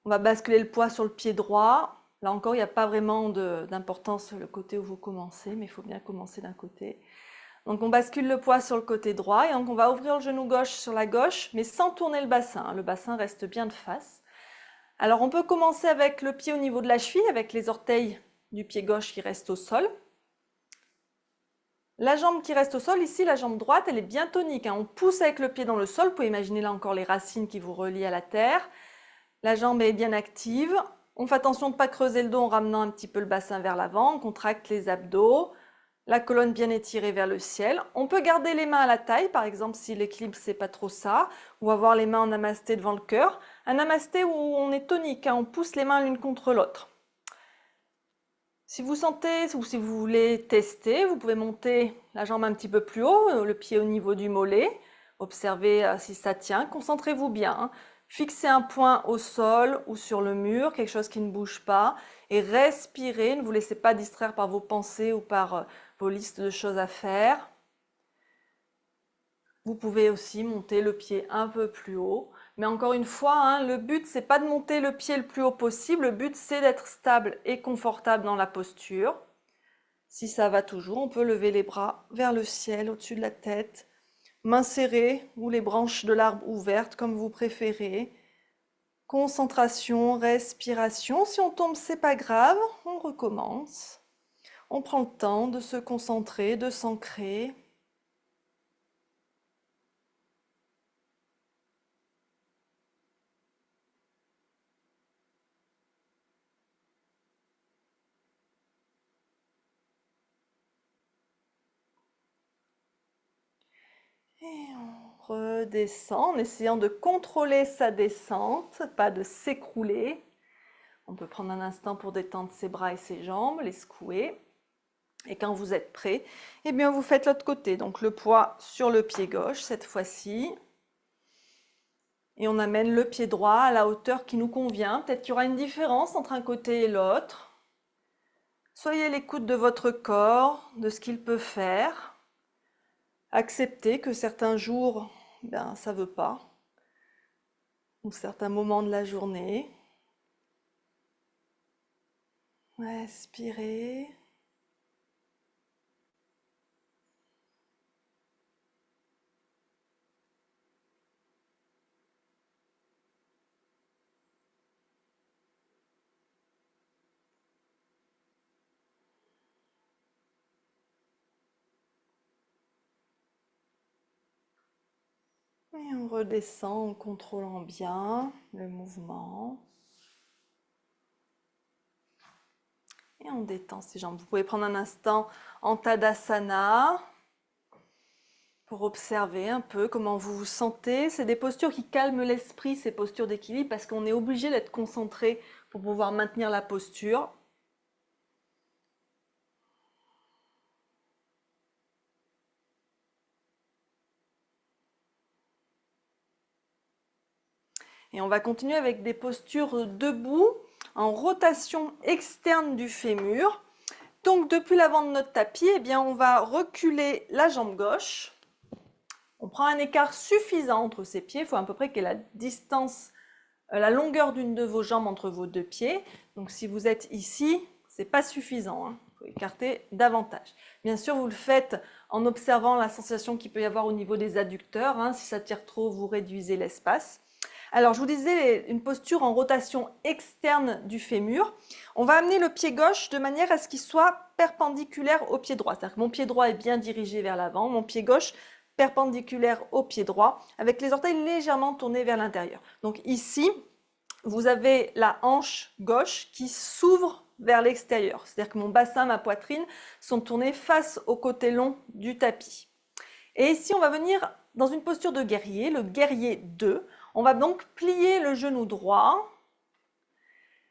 On va basculer le poids sur le pied droit. Là encore, il n'y a pas vraiment d'importance le côté où vous commencez, mais il faut bien commencer d'un côté. Donc on bascule le poids sur le côté droit et donc on va ouvrir le genou gauche sur la gauche, mais sans tourner le bassin. Le bassin reste bien de face. Alors on peut commencer avec le pied au niveau de la cheville, avec les orteils du pied gauche qui restent au sol. La jambe qui reste au sol, ici, la jambe droite, elle est bien tonique. On pousse avec le pied dans le sol. Vous pouvez imaginer là encore les racines qui vous relient à la terre. La jambe est bien active. On fait attention de ne pas creuser le dos en ramenant un petit peu le bassin vers l'avant. On contracte les abdos. La colonne bien étirée vers le ciel. On peut garder les mains à la taille, par exemple, si l'équilibre, c'est pas trop ça. Ou avoir les mains en namasté devant le cœur. Un namasté où on est tonique. On pousse les mains l'une contre l'autre. Si vous sentez ou si vous voulez tester, vous pouvez monter la jambe un petit peu plus haut, le pied au niveau du mollet. Observez si ça tient. Concentrez-vous bien. Fixez un point au sol ou sur le mur, quelque chose qui ne bouge pas. Et respirez. Ne vous laissez pas distraire par vos pensées ou par vos listes de choses à faire. Vous pouvez aussi monter le pied un peu plus haut. Mais encore une fois, hein, le but, c'est pas de monter le pied le plus haut possible. Le but, c'est d'être stable et confortable dans la posture. Si ça va toujours, on peut lever les bras vers le ciel, au-dessus de la tête, mains serrées ou les branches de l'arbre ouvertes, comme vous préférez. Concentration, respiration. Si on tombe, c'est pas grave, on recommence. On prend le temps de se concentrer, de s'ancrer. Et on redescend en essayant de contrôler sa descente, pas de s'écrouler. On peut prendre un instant pour détendre ses bras et ses jambes, les secouer. Et quand vous êtes prêt, eh bien vous faites l'autre côté. Donc le poids sur le pied gauche cette fois-ci. Et on amène le pied droit à la hauteur qui nous convient. Peut-être qu'il y aura une différence entre un côté et l'autre. Soyez à l'écoute de votre corps, de ce qu'il peut faire. Acceptez que certains jours, ben, ça ne veut pas. Ou certains moments de la journée. Respirez. Et on redescend en contrôlant bien le mouvement. Et on détend ses jambes. Vous pouvez prendre un instant en Tadasana pour observer un peu comment vous vous sentez. C'est des postures qui calment l'esprit, ces postures d'équilibre, parce qu'on est obligé d'être concentré pour pouvoir maintenir la posture. Et on va continuer avec des postures debout, en rotation externe du fémur. Donc depuis l'avant de notre tapis, eh bien, on va reculer la jambe gauche. On prend un écart suffisant entre ses pieds. Il faut à peu près qu'il y ait la distance, la longueur d'une de vos jambes entre vos deux pieds. Donc si vous êtes ici, ce n'est pas suffisant, hein. Il faut écarter davantage. Bien sûr, vous le faites en observant la sensation qu'il peut y avoir au niveau des adducteurs, hein. Si ça tire trop, vous réduisez l'espace. Alors, je vous disais, une posture en rotation externe du fémur. On va amener le pied gauche de manière à ce qu'il soit perpendiculaire au pied droit. C'est-à-dire que mon pied droit est bien dirigé vers l'avant, mon pied gauche perpendiculaire au pied droit, avec les orteils légèrement tournés vers l'intérieur. Donc ici, vous avez la hanche gauche qui s'ouvre vers l'extérieur. C'est-à-dire que mon bassin, ma poitrine sont tournés face au côté long du tapis. Et ici, on va venir dans une posture de guerrier, le guerrier 2. On va donc plier le genou droit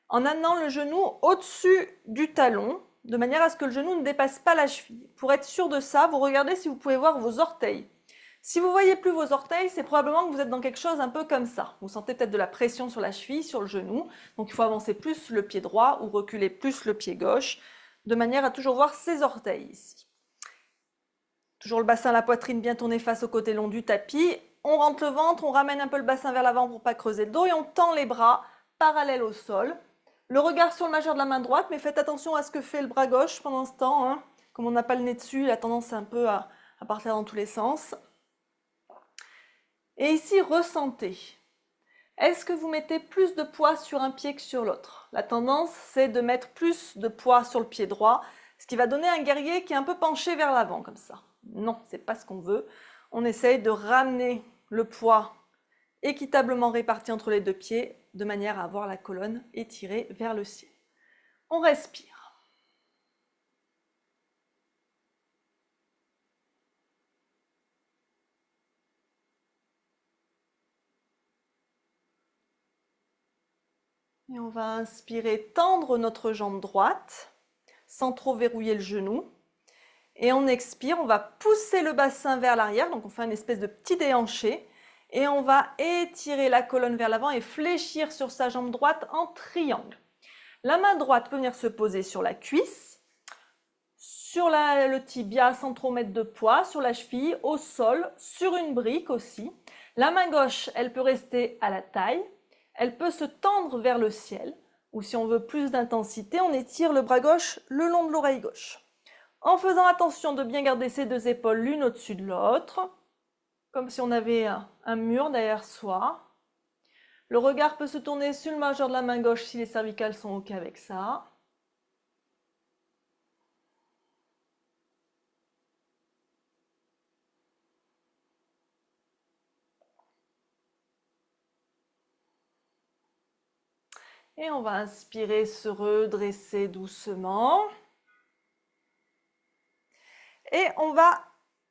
en amenant le genou au-dessus du talon, de manière à ce que le genou ne dépasse pas la cheville. Pour être sûr de ça, vous regardez si vous pouvez voir vos orteils. Si vous ne voyez plus vos orteils, c'est probablement que vous êtes dans quelque chose un peu comme ça. Vous sentez peut-être de la pression sur la cheville, sur le genou. Donc il faut avancer plus le pied droit ou reculer plus le pied gauche, de manière à toujours voir ses orteils ici. Toujours le bassin, la poitrine bien tournée face au côté long du tapis. On rentre le ventre, on ramène un peu le bassin vers l'avant pour ne pas creuser le dos et on tend les bras parallèles au sol. Le regard sur le majeur de la main droite, mais faites attention à ce que fait le bras gauche pendant ce temps, hein. Comme on n'a pas le nez dessus, il a tendance un peu à partir dans tous les sens. Et ici, ressentez. Est-ce que vous mettez plus de poids sur un pied que sur l'autre? La tendance, c'est de mettre plus de poids sur le pied droit, ce qui va donner un guerrier qui est un peu penché vers l'avant, comme ça. Non, ce n'est pas ce qu'on veut. On essaye de ramener le poids équitablement réparti entre les deux pieds, de manière à avoir la colonne étirée vers le ciel. On respire. Et on va inspirer, tendre notre jambe droite, sans trop verrouiller le genou. Et on expire, on va pousser le bassin vers l'arrière, donc on fait une espèce de petit déhanché. Et on va étirer la colonne vers l'avant et fléchir sur sa jambe droite en triangle. La main droite peut venir se poser sur la cuisse, sur le tibia sans trop mettre de poids, sur la cheville, au sol, sur une brique aussi. La main gauche, elle peut rester à la taille, elle peut se tendre vers le ciel, ou si on veut plus d'intensité, on étire le bras gauche le long de l'oreille gauche. En faisant attention de bien garder ses deux épaules l'une au-dessus de l'autre, comme si on avait un mur derrière soi. Le regard peut se tourner sur le majeur de la main gauche si les cervicales sont OK avec ça. Et on va inspirer, se redresser doucement. Et on va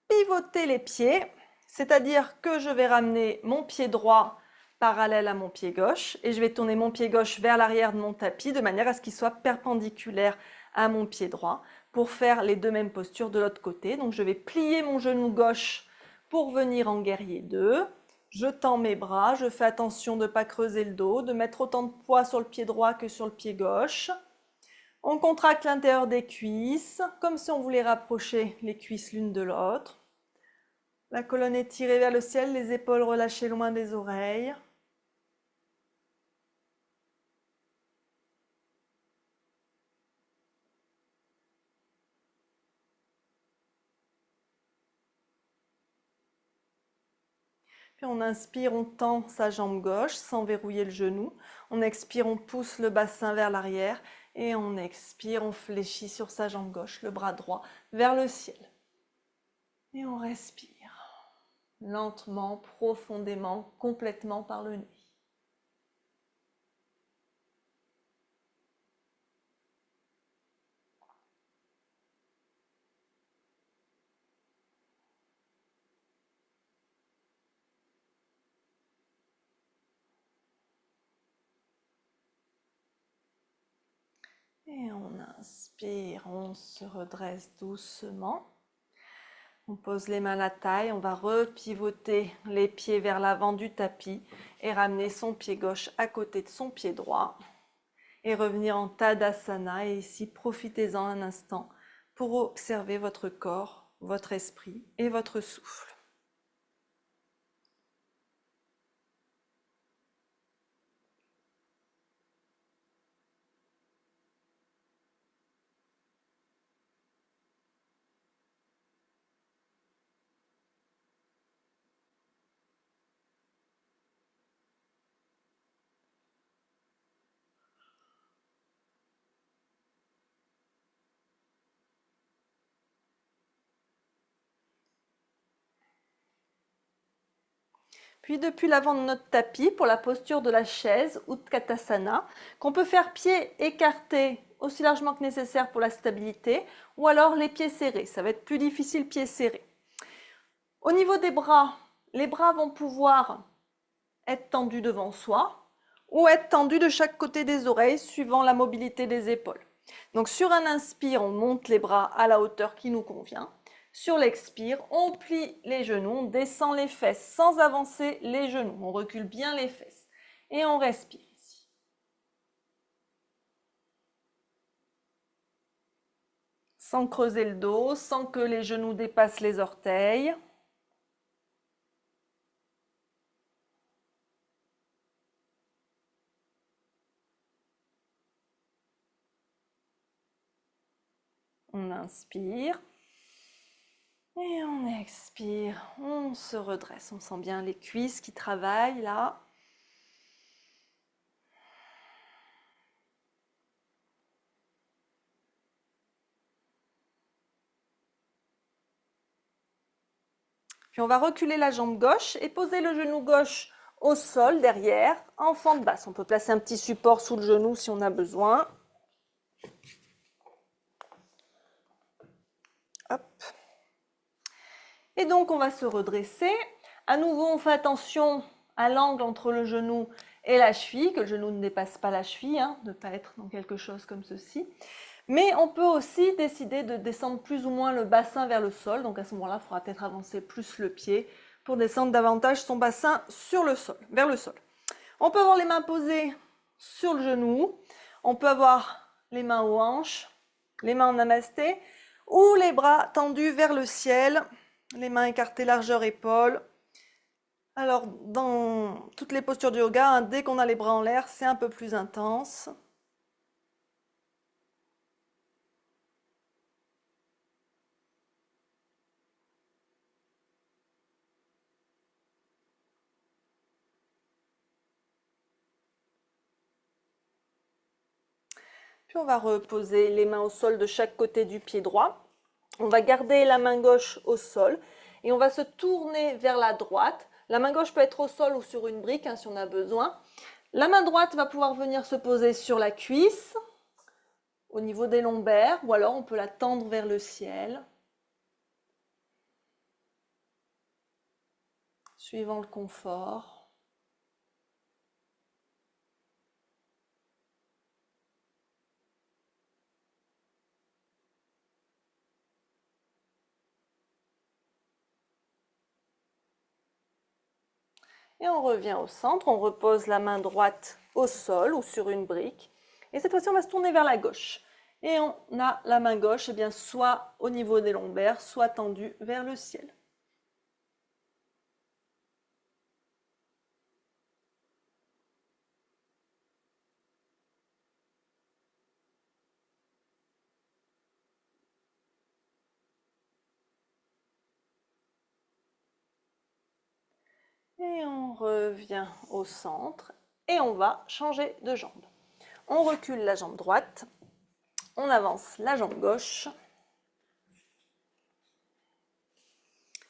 pivoter les pieds, c'est-à-dire que je vais ramener mon pied droit parallèle à mon pied gauche et je vais tourner mon pied gauche vers l'arrière de mon tapis de manière à ce qu'il soit perpendiculaire à mon pied droit pour faire les deux mêmes postures de l'autre côté. Donc je vais plier mon genou gauche pour venir en guerrier 2. Je tends mes bras, je fais attention de ne pas creuser le dos, de mettre autant de poids sur le pied droit que sur le pied gauche. On contracte l'intérieur des cuisses, comme si on voulait rapprocher les cuisses l'une de l'autre. La colonne est tirée vers le ciel, les épaules relâchées loin des oreilles. Puis on inspire, on tend sa jambe gauche sans verrouiller le genou. On expire, on pousse le bassin vers l'arrière. Et on expire, on fléchit sur sa jambe gauche, le bras droit vers le ciel. Et on respire lentement, profondément, complètement par le nez. Et on inspire, on se redresse doucement. On pose les mains à la taille, on va repivoter les pieds vers l'avant du tapis et ramener son pied gauche à côté de son pied droit. Et revenir en Tadasana. Et ici, profitez-en un instant pour observer votre corps, votre esprit et votre souffle. Puis depuis l'avant de notre tapis, pour la posture de la chaise, Utkatasana, qu'on peut faire pieds écartés aussi largement que nécessaire pour la stabilité, ou alors les pieds serrés. Ça va être plus difficile pieds serrés. Au niveau des bras, les bras vont pouvoir être tendus devant soi ou être tendus de chaque côté des oreilles suivant la mobilité des épaules. Donc sur un inspire, on monte les bras à la hauteur qui nous convient. Sur l'expire, on plie les genoux, on descend les fesses sans avancer les genoux. On recule bien les fesses et on respire ici. Sans creuser le dos, sans que les genoux dépassent les orteils. On inspire. Et on expire, on se redresse, on sent bien les cuisses qui travaillent là. Puis on va reculer la jambe gauche et poser le genou gauche au sol derrière, en fente basse. On peut placer un petit support sous le genou si on a besoin. Hop. Et donc on va se redresser. À nouveau, on fait attention à l'angle entre le genou et la cheville, que le genou ne dépasse pas la cheville, ne pas être dans quelque chose comme ceci. Mais on peut aussi décider de descendre plus ou moins le bassin vers le sol. Donc à ce moment-là, il faudra peut-être avancer plus le pied pour descendre davantage son bassin sur le sol, vers le sol. On peut avoir les mains posées sur le genou. On peut avoir les mains aux hanches, les mains en namasté. ou les bras tendus vers le ciel, les mains écartées largeur épaules. Alors, dans toutes les postures du yoga, hein, dès qu'on a les bras en l'air, c'est un peu plus intense. Puis on va reposer les mains au sol de chaque côté du pied droit. On va garder la main gauche au sol et on va se tourner vers la droite. La main gauche peut être au sol ou sur une brique hein, si on a besoin. La main droite va pouvoir venir se poser sur la cuisse, au niveau des lombaires, ou alors on peut la tendre vers le ciel, suivant le confort. Et on revient au centre, on repose la main droite au sol ou sur une brique. Et cette fois-ci, on va se tourner vers la gauche. Et on a la main gauche, bien, soit au niveau des lombaires, soit tendue vers le ciel. Et on revient au centre et on va changer de jambe. On recule la jambe droite, on avance la jambe gauche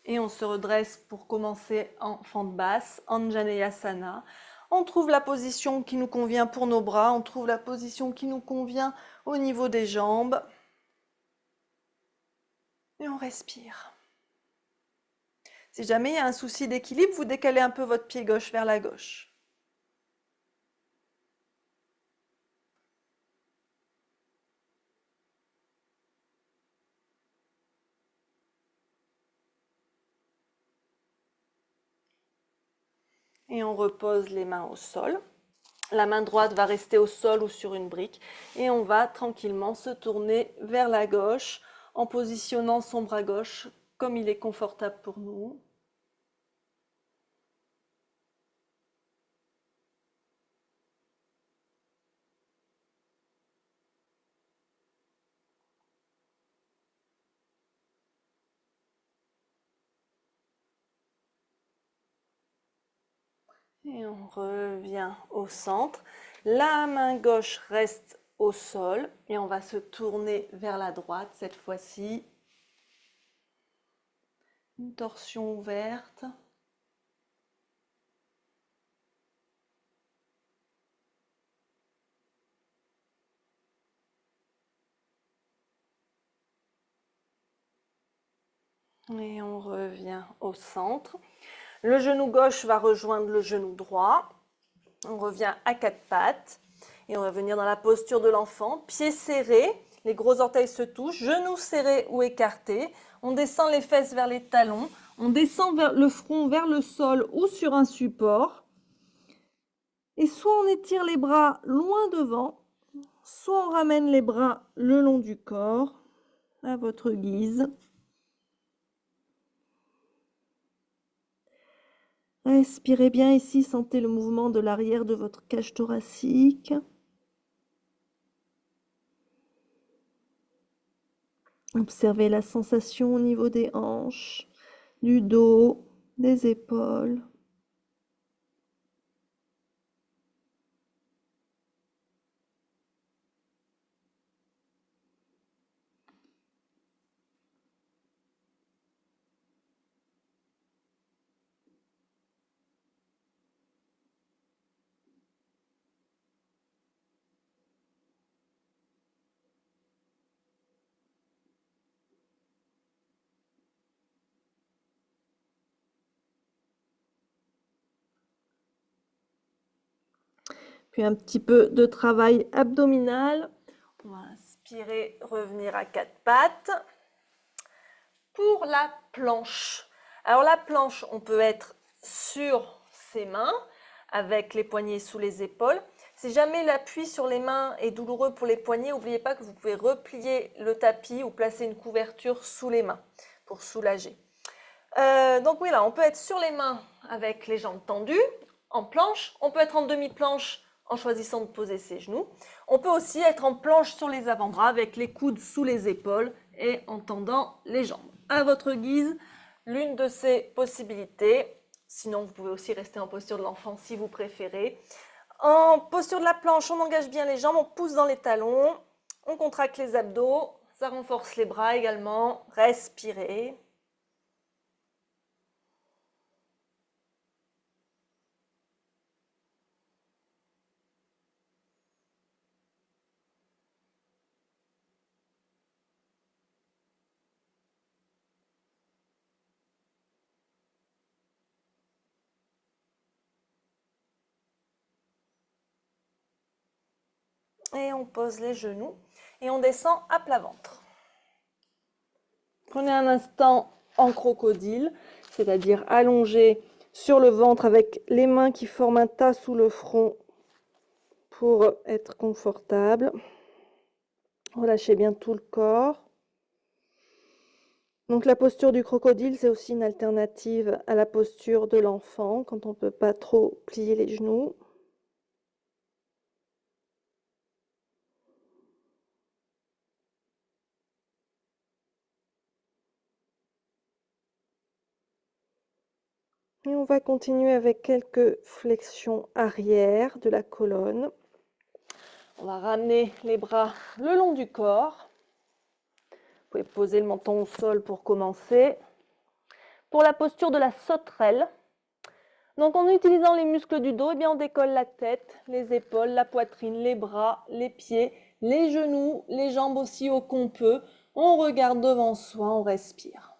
et on se redresse pour commencer en fente basse, Anjaneyasana. On trouve la position qui nous convient pour nos bras, on trouve la position qui nous convient au niveau des jambes et on respire. Si jamais il y a un souci d'équilibre, vous décalez un peu votre pied gauche vers la gauche. Et on repose les mains au sol. La main droite va rester au sol ou sur une brique. Et on va tranquillement se tourner vers la gauche en positionnant son bras gauche comme il est confortable pour nous. Et on revient au centre. La main gauche reste au sol et on va se tourner vers la droite cette fois-ci. Une torsion ouverte. Et on revient au centre. Le genou gauche va rejoindre le genou droit. On revient à quatre pattes. Et on va venir dans la posture de l'enfant. Pieds serrés, les gros orteils se touchent, genoux serrés ou écartés. On descend les fesses vers les talons. On descend le front vers le sol ou sur un support. Et soit on étire les bras loin devant, soit on ramène les bras le long du corps, à votre guise. Respirez bien ici, sentez le mouvement de l'arrière de votre cage thoracique. Observez la sensation au niveau des hanches, du dos, des épaules. Puis un petit peu de travail abdominal. On va inspirer, revenir à quatre pattes. Pour la planche. Alors la planche, on peut être sur ses mains avec les poignets sous les épaules. Si jamais l'appui sur les mains est douloureux pour les poignets, n'oubliez pas que vous pouvez replier le tapis ou placer une couverture sous les mains pour soulager. Donc oui, là, on peut être sur les mains avec les jambes tendues, en planche. On peut être en demi-planche en choisissant de poser ses genoux. On peut aussi être en planche sur les avant-bras avec les coudes sous les épaules et en tendant les jambes. À votre guise, l'une de ces possibilités. Sinon, vous pouvez aussi rester en posture de l'enfant si vous préférez. En posture de la planche, on engage bien les jambes, on pousse dans les talons, on contracte les abdos, ça renforce les bras également. Respirez. Et on pose les genoux et on descend à plat ventre. Prenez un instant en crocodile, c'est-à-dire allongé sur le ventre avec les mains qui forment un tas sous le front pour être confortable. Relâchez bien tout le corps. Donc la posture du crocodile, c'est aussi une alternative à la posture de l'enfant quand on ne peut pas trop plier les genoux. Et on va continuer avec quelques flexions arrière de la colonne. On va ramener les bras le long du corps. Vous pouvez poser le menton au sol pour commencer. Pour la posture de la sauterelle, donc en utilisant les muscles du dos, eh bien on décolle la tête, les épaules, la poitrine, les bras, les pieds, les genoux, les jambes aussi haut qu'on peut. On regarde devant soi, on respire.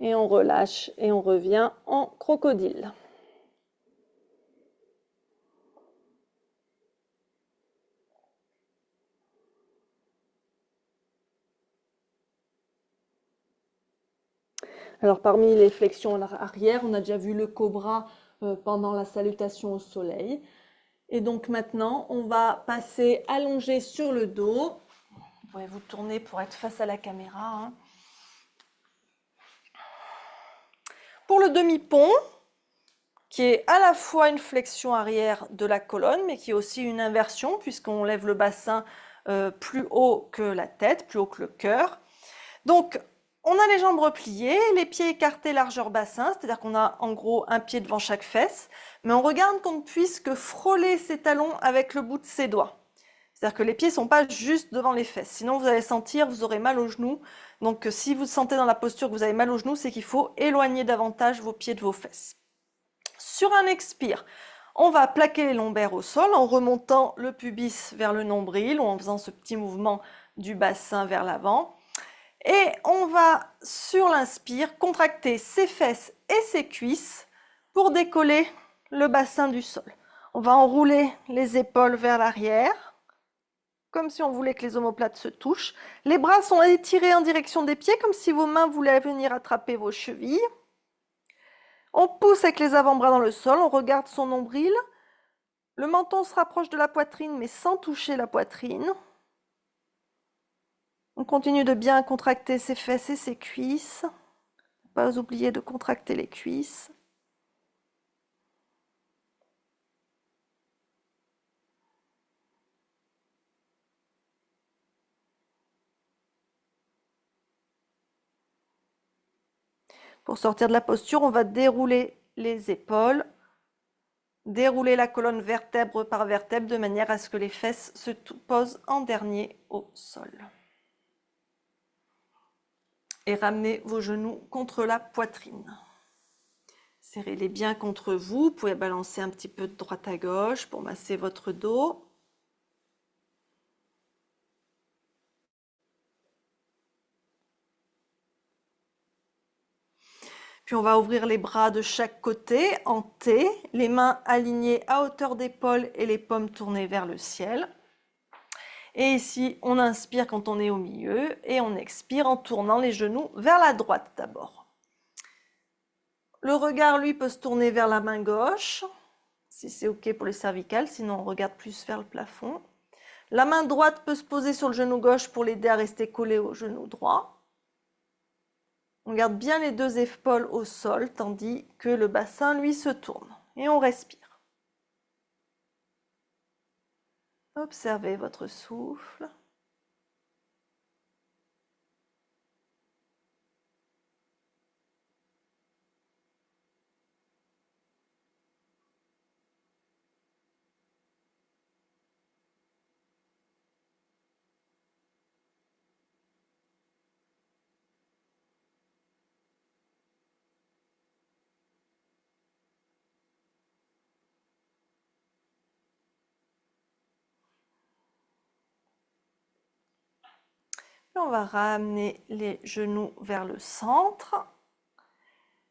Et on relâche et on revient en crocodile. Alors parmi les flexions arrière, on a déjà vu le cobra pendant la salutation au soleil. Et donc maintenant, on va passer allongé sur le dos. Vous pouvez vous tourner pour être face à la caméra, hein. Pour le demi-pont, qui est à la fois une flexion arrière de la colonne, mais qui est aussi une inversion, puisqu'on lève le bassin plus haut que la tête, plus haut que le cœur. Donc, on a les jambes repliées, les pieds écartés largeur bassin, c'est-à-dire qu'on a en gros un pied devant chaque fesse, mais on regarde qu'on ne puisse que frôler ses talons avec le bout de ses doigts. C'est-à-dire que les pieds ne sont pas juste devant les fesses, sinon vous allez sentir, vous aurez mal aux genoux. Donc si vous sentez dans la posture que vous avez mal aux genoux, c'est qu'il faut éloigner davantage vos pieds de vos fesses. Sur un expire, on va plaquer les lombaires au sol en remontant le pubis vers le nombril ou en faisant ce petit mouvement du bassin vers l'avant. Et on va, sur l'inspire, contracter ses fesses et ses cuisses pour décoller le bassin du sol. On va enrouler les épaules vers l'arrière, comme si on voulait que les omoplates se touchent. Les bras sont étirés en direction des pieds, comme si vos mains voulaient venir attraper vos chevilles. On pousse avec les avant-bras dans le sol, on regarde son nombril. Le menton se rapproche de la poitrine, mais sans toucher la poitrine. On continue de bien contracter ses fesses et ses cuisses. Ne pas oublier de contracter les cuisses. Pour sortir de la posture, on va dérouler les épaules, dérouler la colonne vertèbre par vertèbre de manière à ce que les fesses se posent en dernier au sol. Et ramenez vos genoux contre la poitrine. Serrez-les bien contre vous. Vous pouvez balancer un petit peu de droite à gauche pour masser votre dos. Puis on va ouvrir les bras de chaque côté en T, les mains alignées à hauteur d'épaule et les paumes tournées vers le ciel. Et ici, on inspire quand on est au milieu et on expire en tournant les genoux vers la droite d'abord. Le regard, lui, peut se tourner vers la main gauche, si c'est OK pour les cervicales, sinon on regarde plus vers le plafond. La main droite peut se poser sur le genou gauche pour l'aider à rester collé au genou droit. On garde bien les deux épaules au sol, tandis que le bassin, lui, se tourne. Et on respire. Observez votre souffle. On va ramener les genoux vers le centre.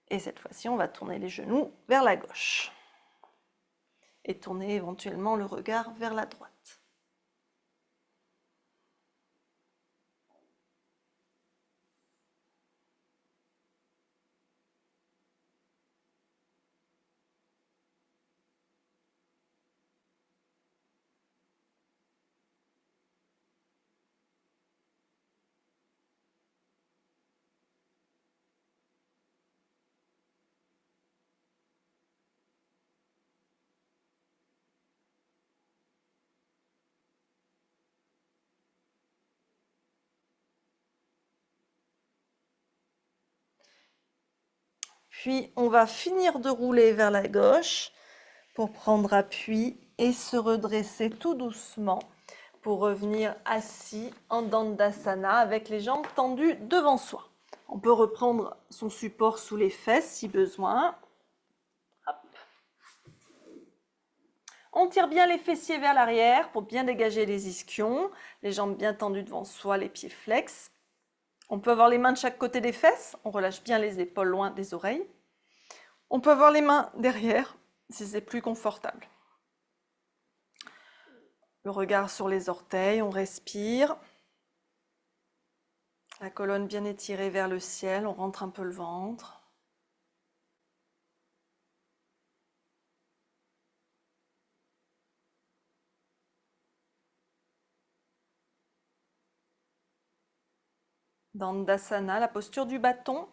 Et cette fois-ci, on va tourner les genoux vers la gauche. Et tourner éventuellement le regard vers la droite. Puis, on va finir de rouler vers la gauche pour prendre appui et se redresser tout doucement pour revenir assis en Dandasana avec les jambes tendues devant soi. On peut reprendre son support sous les fesses si besoin. Hop. On tire bien les fessiers vers l'arrière pour bien dégager les ischions, les jambes bien tendues devant soi, les pieds flex. On peut avoir les mains de chaque côté des fesses, on relâche bien les épaules loin des oreilles. On peut avoir les mains derrière si c'est plus confortable. Le regard sur les orteils, on respire. La colonne bien étirée vers le ciel, on rentre un peu le ventre. Dandasana, la posture du bâton.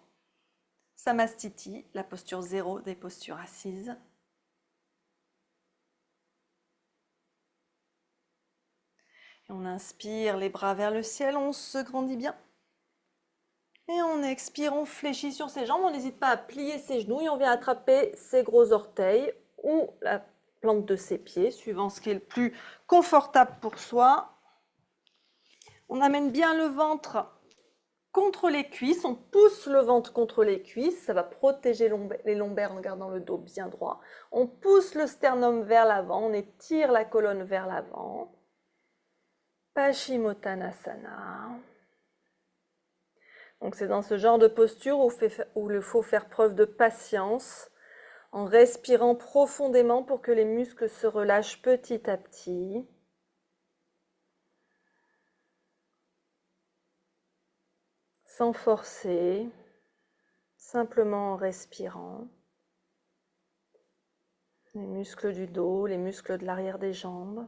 Samastiti, la posture 0 des postures assises. Et on inspire les bras vers le ciel, on se grandit bien. Et on expire, on fléchit sur ses jambes, on n'hésite pas à plier ses genoux et on vient attraper ses gros orteils ou la plante de ses pieds, suivant ce qui est le plus confortable pour soi. On amène bien le ventre contre les cuisses, on pousse le ventre contre les cuisses, ça va protéger les lombaires en gardant le dos bien droit. On pousse le sternum vers l'avant, on étire la colonne vers l'avant. Paschimottanasana. Donc c'est dans ce genre de posture où il faut faire preuve de patience, en respirant profondément pour que les muscles se relâchent petit à petit. Sans forcer, simplement en respirant. Les muscles du dos, les muscles de l'arrière des jambes.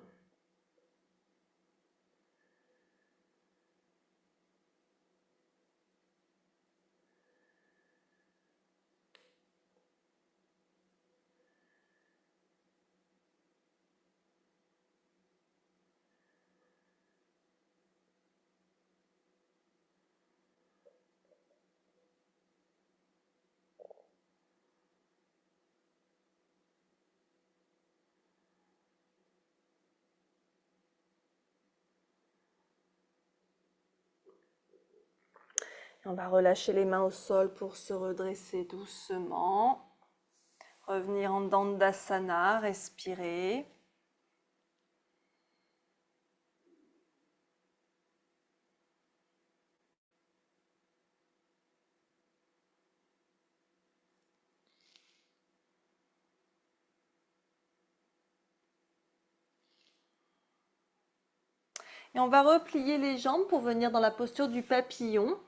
On va relâcher les mains au sol pour se redresser doucement. Revenir en Dandasana, respirer. Et on va replier les jambes pour venir dans la posture du papillon.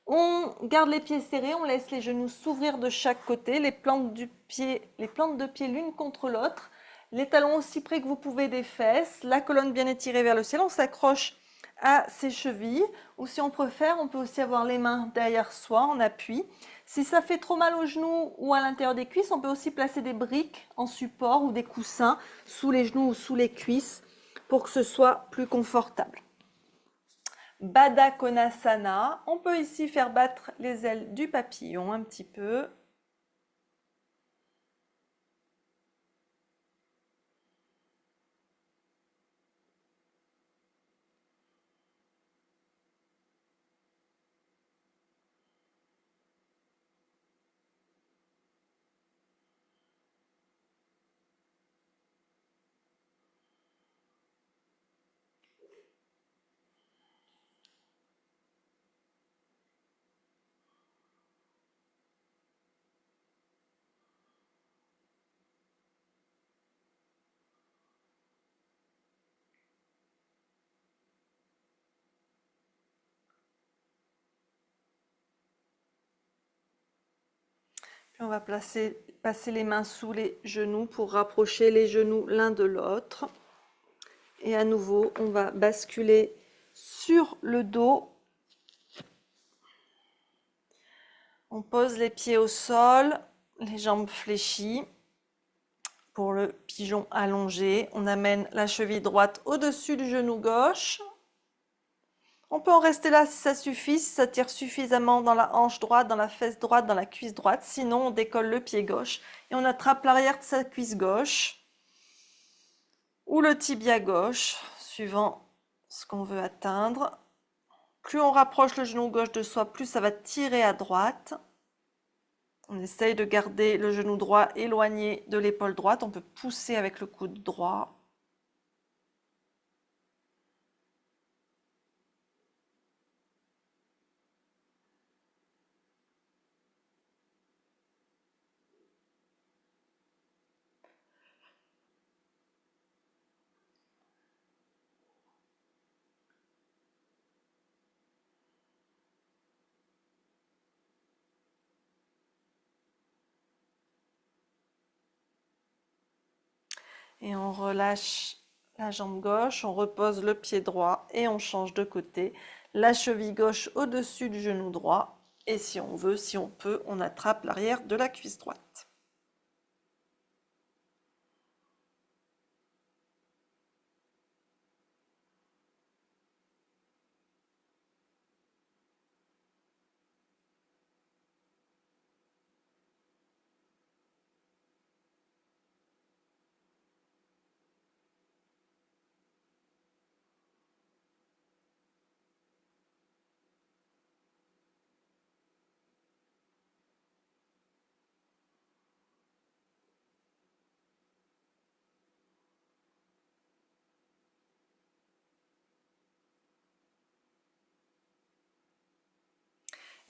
On garde les pieds serrés, on laisse les genoux s'ouvrir de chaque côté, les plantes de pied l'une contre l'autre, les talons aussi près que vous pouvez des fesses, la colonne bien étirée vers le ciel, on s'accroche à ses chevilles, ou si on préfère, on peut aussi avoir les mains derrière soi en appui. Si ça fait trop mal aux genoux ou à l'intérieur des cuisses, on peut aussi placer des briques en support ou des coussins sous les genoux ou sous les cuisses pour que ce soit plus confortable. Baddha Konasana, on peut ici faire battre les ailes du papillon un petit peu. Puis on va passer les mains sous les genoux pour rapprocher les genoux l'un de l'autre. Et à nouveau, on va basculer sur le dos. On pose les pieds au sol, les jambes fléchies. Pour le pigeon allongé, on amène la cheville droite au-dessus du genou gauche. On peut en rester là si ça suffit, si ça tire suffisamment dans la hanche droite, dans la fesse droite, dans la cuisse droite. Sinon, on décolle le pied gauche et on attrape l'arrière de sa cuisse gauche ou le tibia gauche, suivant ce qu'on veut atteindre. Plus on rapproche le genou gauche de soi, plus ça va tirer à droite. On essaye de garder le genou droit éloigné de l'épaule droite. On peut pousser avec le coude droit. Et on relâche la jambe gauche, on repose le pied droit et on change de côté. La cheville gauche au-dessus du genou droit. Et si on veut, si on peut, on attrape l'arrière de la cuisse droite.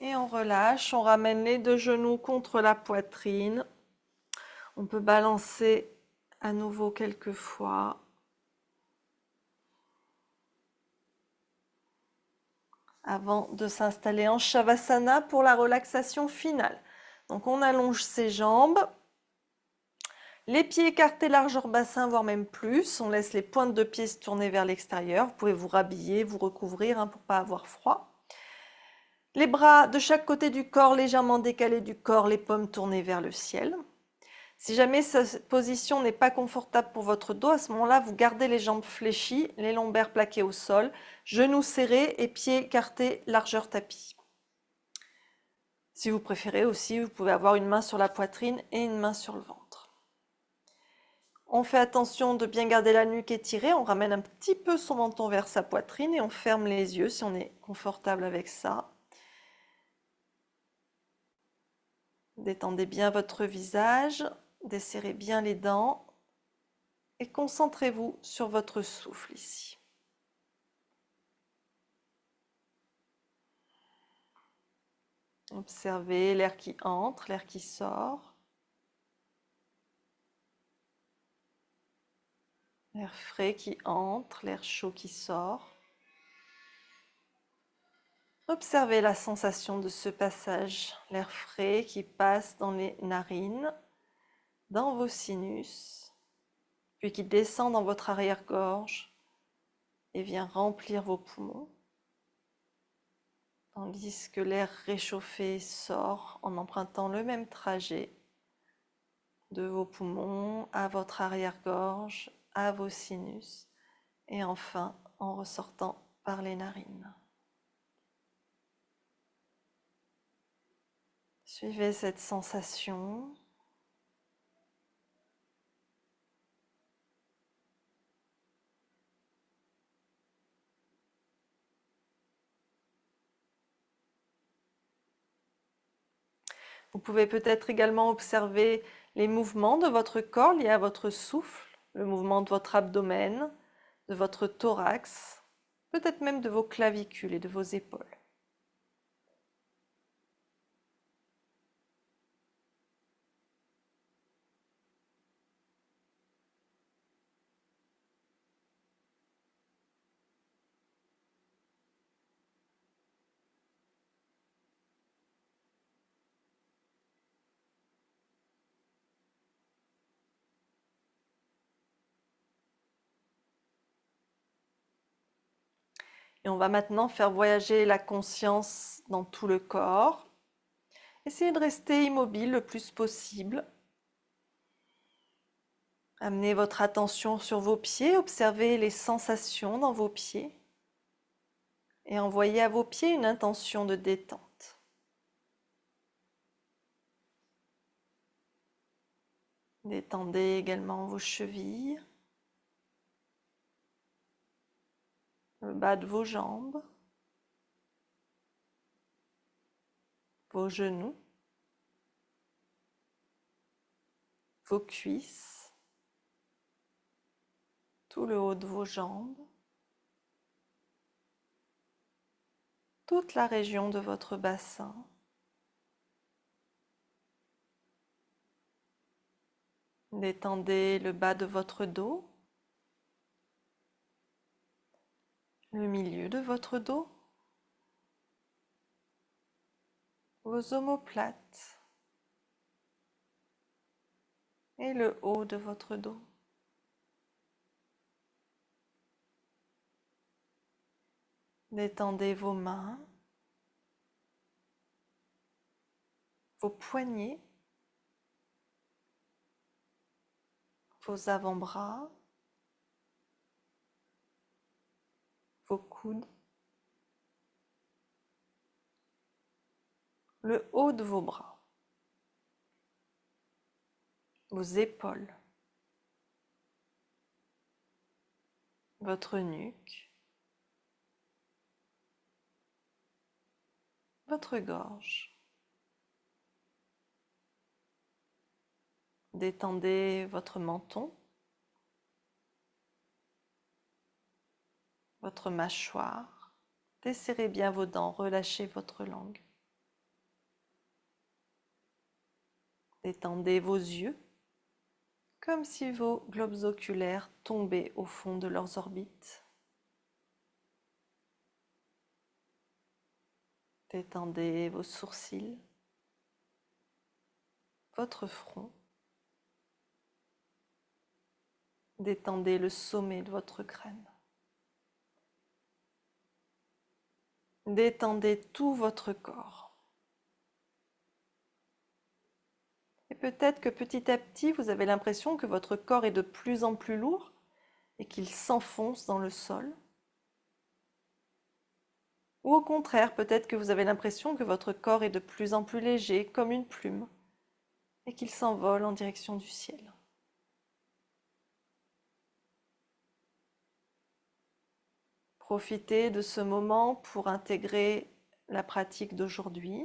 Et on relâche, on ramène les deux genoux contre la poitrine. On peut balancer à nouveau quelques fois. Avant de s'installer en Shavasana pour la relaxation finale. Donc on allonge ses jambes. Les pieds écartés largeur bassin, voire même plus. On laisse les pointes de pied se tourner vers l'extérieur. Vous pouvez vous rhabiller, vous recouvrir pour ne pas avoir froid. Les bras de chaque côté du corps, légèrement décalés du corps, les paumes tournées vers le ciel. Si jamais cette position n'est pas confortable pour votre dos, à ce moment-là, vous gardez les jambes fléchies, les lombaires plaqués au sol, genoux serrés et pieds écartés, largeur tapis. Si vous préférez aussi, vous pouvez avoir une main sur la poitrine et une main sur le ventre. On fait attention de bien garder la nuque étirée, on ramène un petit peu son menton vers sa poitrine et on ferme les yeux si on est confortable avec ça. Détendez bien votre visage, desserrez bien les dents et concentrez-vous sur votre souffle ici. Observez l'air qui entre, l'air qui sort. L'air frais qui entre, l'air chaud qui sort. Observez la sensation de ce passage, l'air frais qui passe dans les narines, dans vos sinus, puis qui descend dans votre arrière-gorge et vient remplir vos poumons, tandis que l'air réchauffé sort en empruntant le même trajet de vos poumons à votre arrière-gorge, à vos sinus, et enfin en ressortant par les narines. Suivez cette sensation. Vous pouvez peut-être également observer les mouvements de votre corps liés à votre souffle, le mouvement de votre abdomen, de votre thorax, peut-être même de vos clavicules et de vos épaules. Et on va maintenant faire voyager la conscience dans tout le corps. Essayez de rester immobile le plus possible. Amenez votre attention sur vos pieds, observez les sensations dans vos pieds et envoyez à vos pieds une intention de détente. Détendez également vos chevilles, le bas de vos jambes, vos genoux, vos cuisses, tout le haut de vos jambes, toute la région de votre bassin. Détendez le bas de votre dos, le milieu de votre dos, vos omoplates et le haut de votre dos. Détendez vos mains, vos poignets, vos avant-bras, vos coudes, le haut de vos bras, vos épaules, votre nuque, votre gorge. Détendez votre menton, votre mâchoire. Desserrez bien vos dents, relâchez votre langue. Détendez vos yeux, comme si vos globes oculaires tombaient au fond de leurs orbites. Détendez vos sourcils, votre front. Détendez le sommet de votre crâne. Détendez tout votre corps. Et peut-être que petit à petit, vous avez l'impression que votre corps est de plus en plus lourd et qu'il s'enfonce dans le sol. Ou au contraire, peut-être que vous avez l'impression que votre corps est de plus en plus léger, comme une plume, et qu'il s'envole en direction du ciel. Profitez de ce moment pour intégrer la pratique d'aujourd'hui.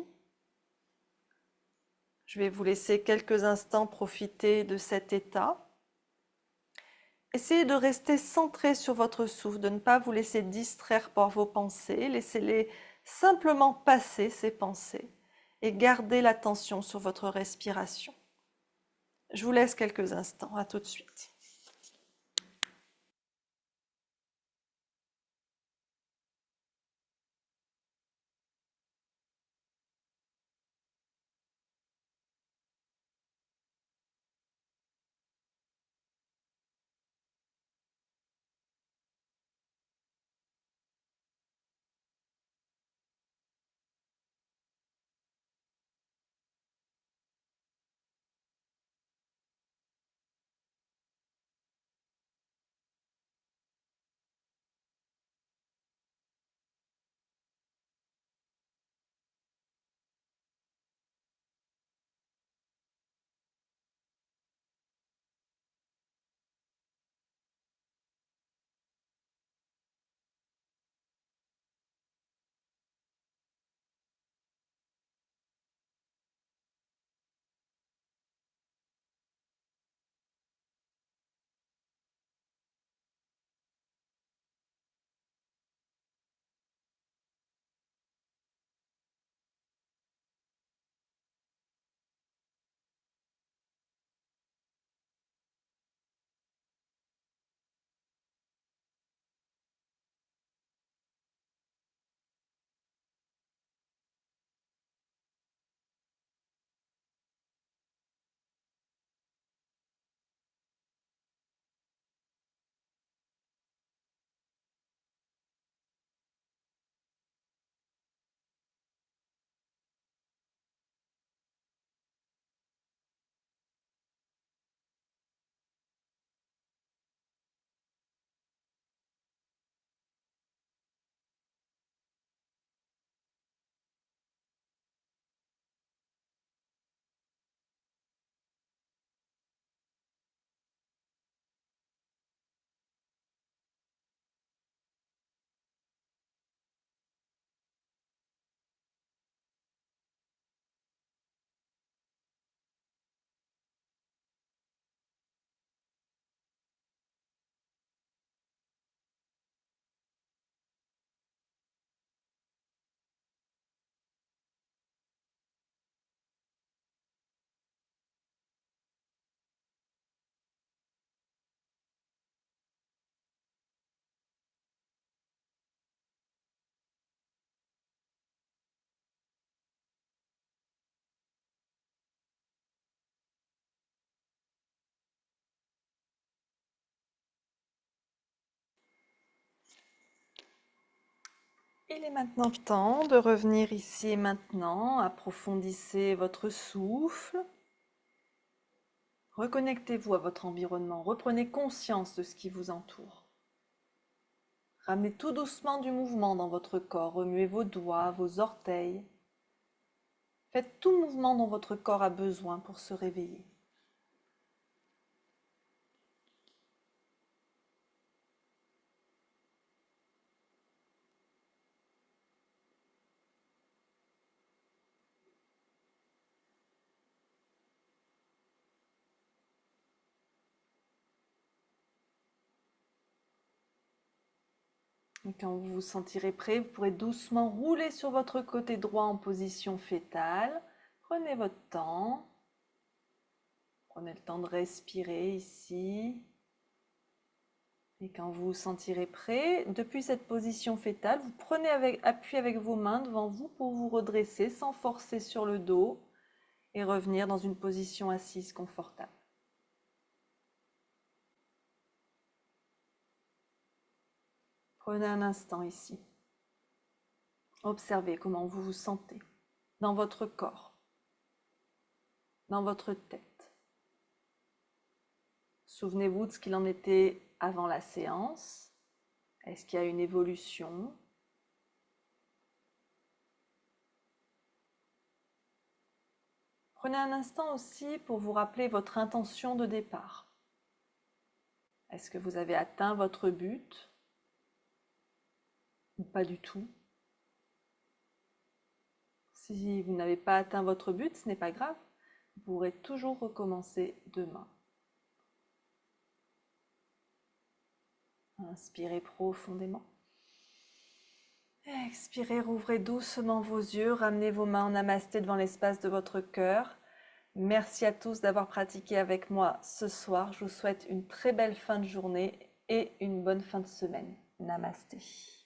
Je vais vous laisser quelques instants profiter de cet état. Essayez de rester centré sur votre souffle, de ne pas vous laisser distraire par vos pensées. Laissez-les simplement passer, ces pensées, et gardez l'attention sur votre respiration. Je vous laisse quelques instants. À tout de suite. Il est maintenant temps de revenir ici et maintenant. Approfondissez votre souffle. Reconnectez-vous à votre environnement. Reprenez conscience de ce qui vous entoure. Ramenez tout doucement du mouvement dans votre corps. Remuez vos doigts, vos orteils. Faites tout mouvement dont votre corps a besoin pour se réveiller. Et quand vous vous sentirez prêt, vous pourrez doucement rouler sur votre côté droit en position fétale. Prenez votre temps. Prenez le temps de respirer ici. Et quand vous vous sentirez prêt, depuis cette position fétale, vous prenez appui avec vos mains devant vous pour vous redresser sans forcer sur le dos et revenir dans une position assise confortable. Prenez un instant ici. Observez comment vous vous sentez dans votre corps, dans votre tête. Souvenez-vous de ce qu'il en était avant la séance. Est-ce qu'il y a une évolution? Prenez un instant aussi pour vous rappeler votre intention de départ. Est-ce que vous avez atteint votre but ou pas du tout? Si vous n'avez pas atteint votre but, ce n'est pas grave. Vous pourrez toujours recommencer demain. Inspirez profondément. Expirez, rouvrez doucement vos yeux, ramenez vos mains en namasté devant l'espace de votre cœur. Merci à tous d'avoir pratiqué avec moi ce soir. Je vous souhaite une très belle fin de journée et une bonne fin de semaine. Namasté.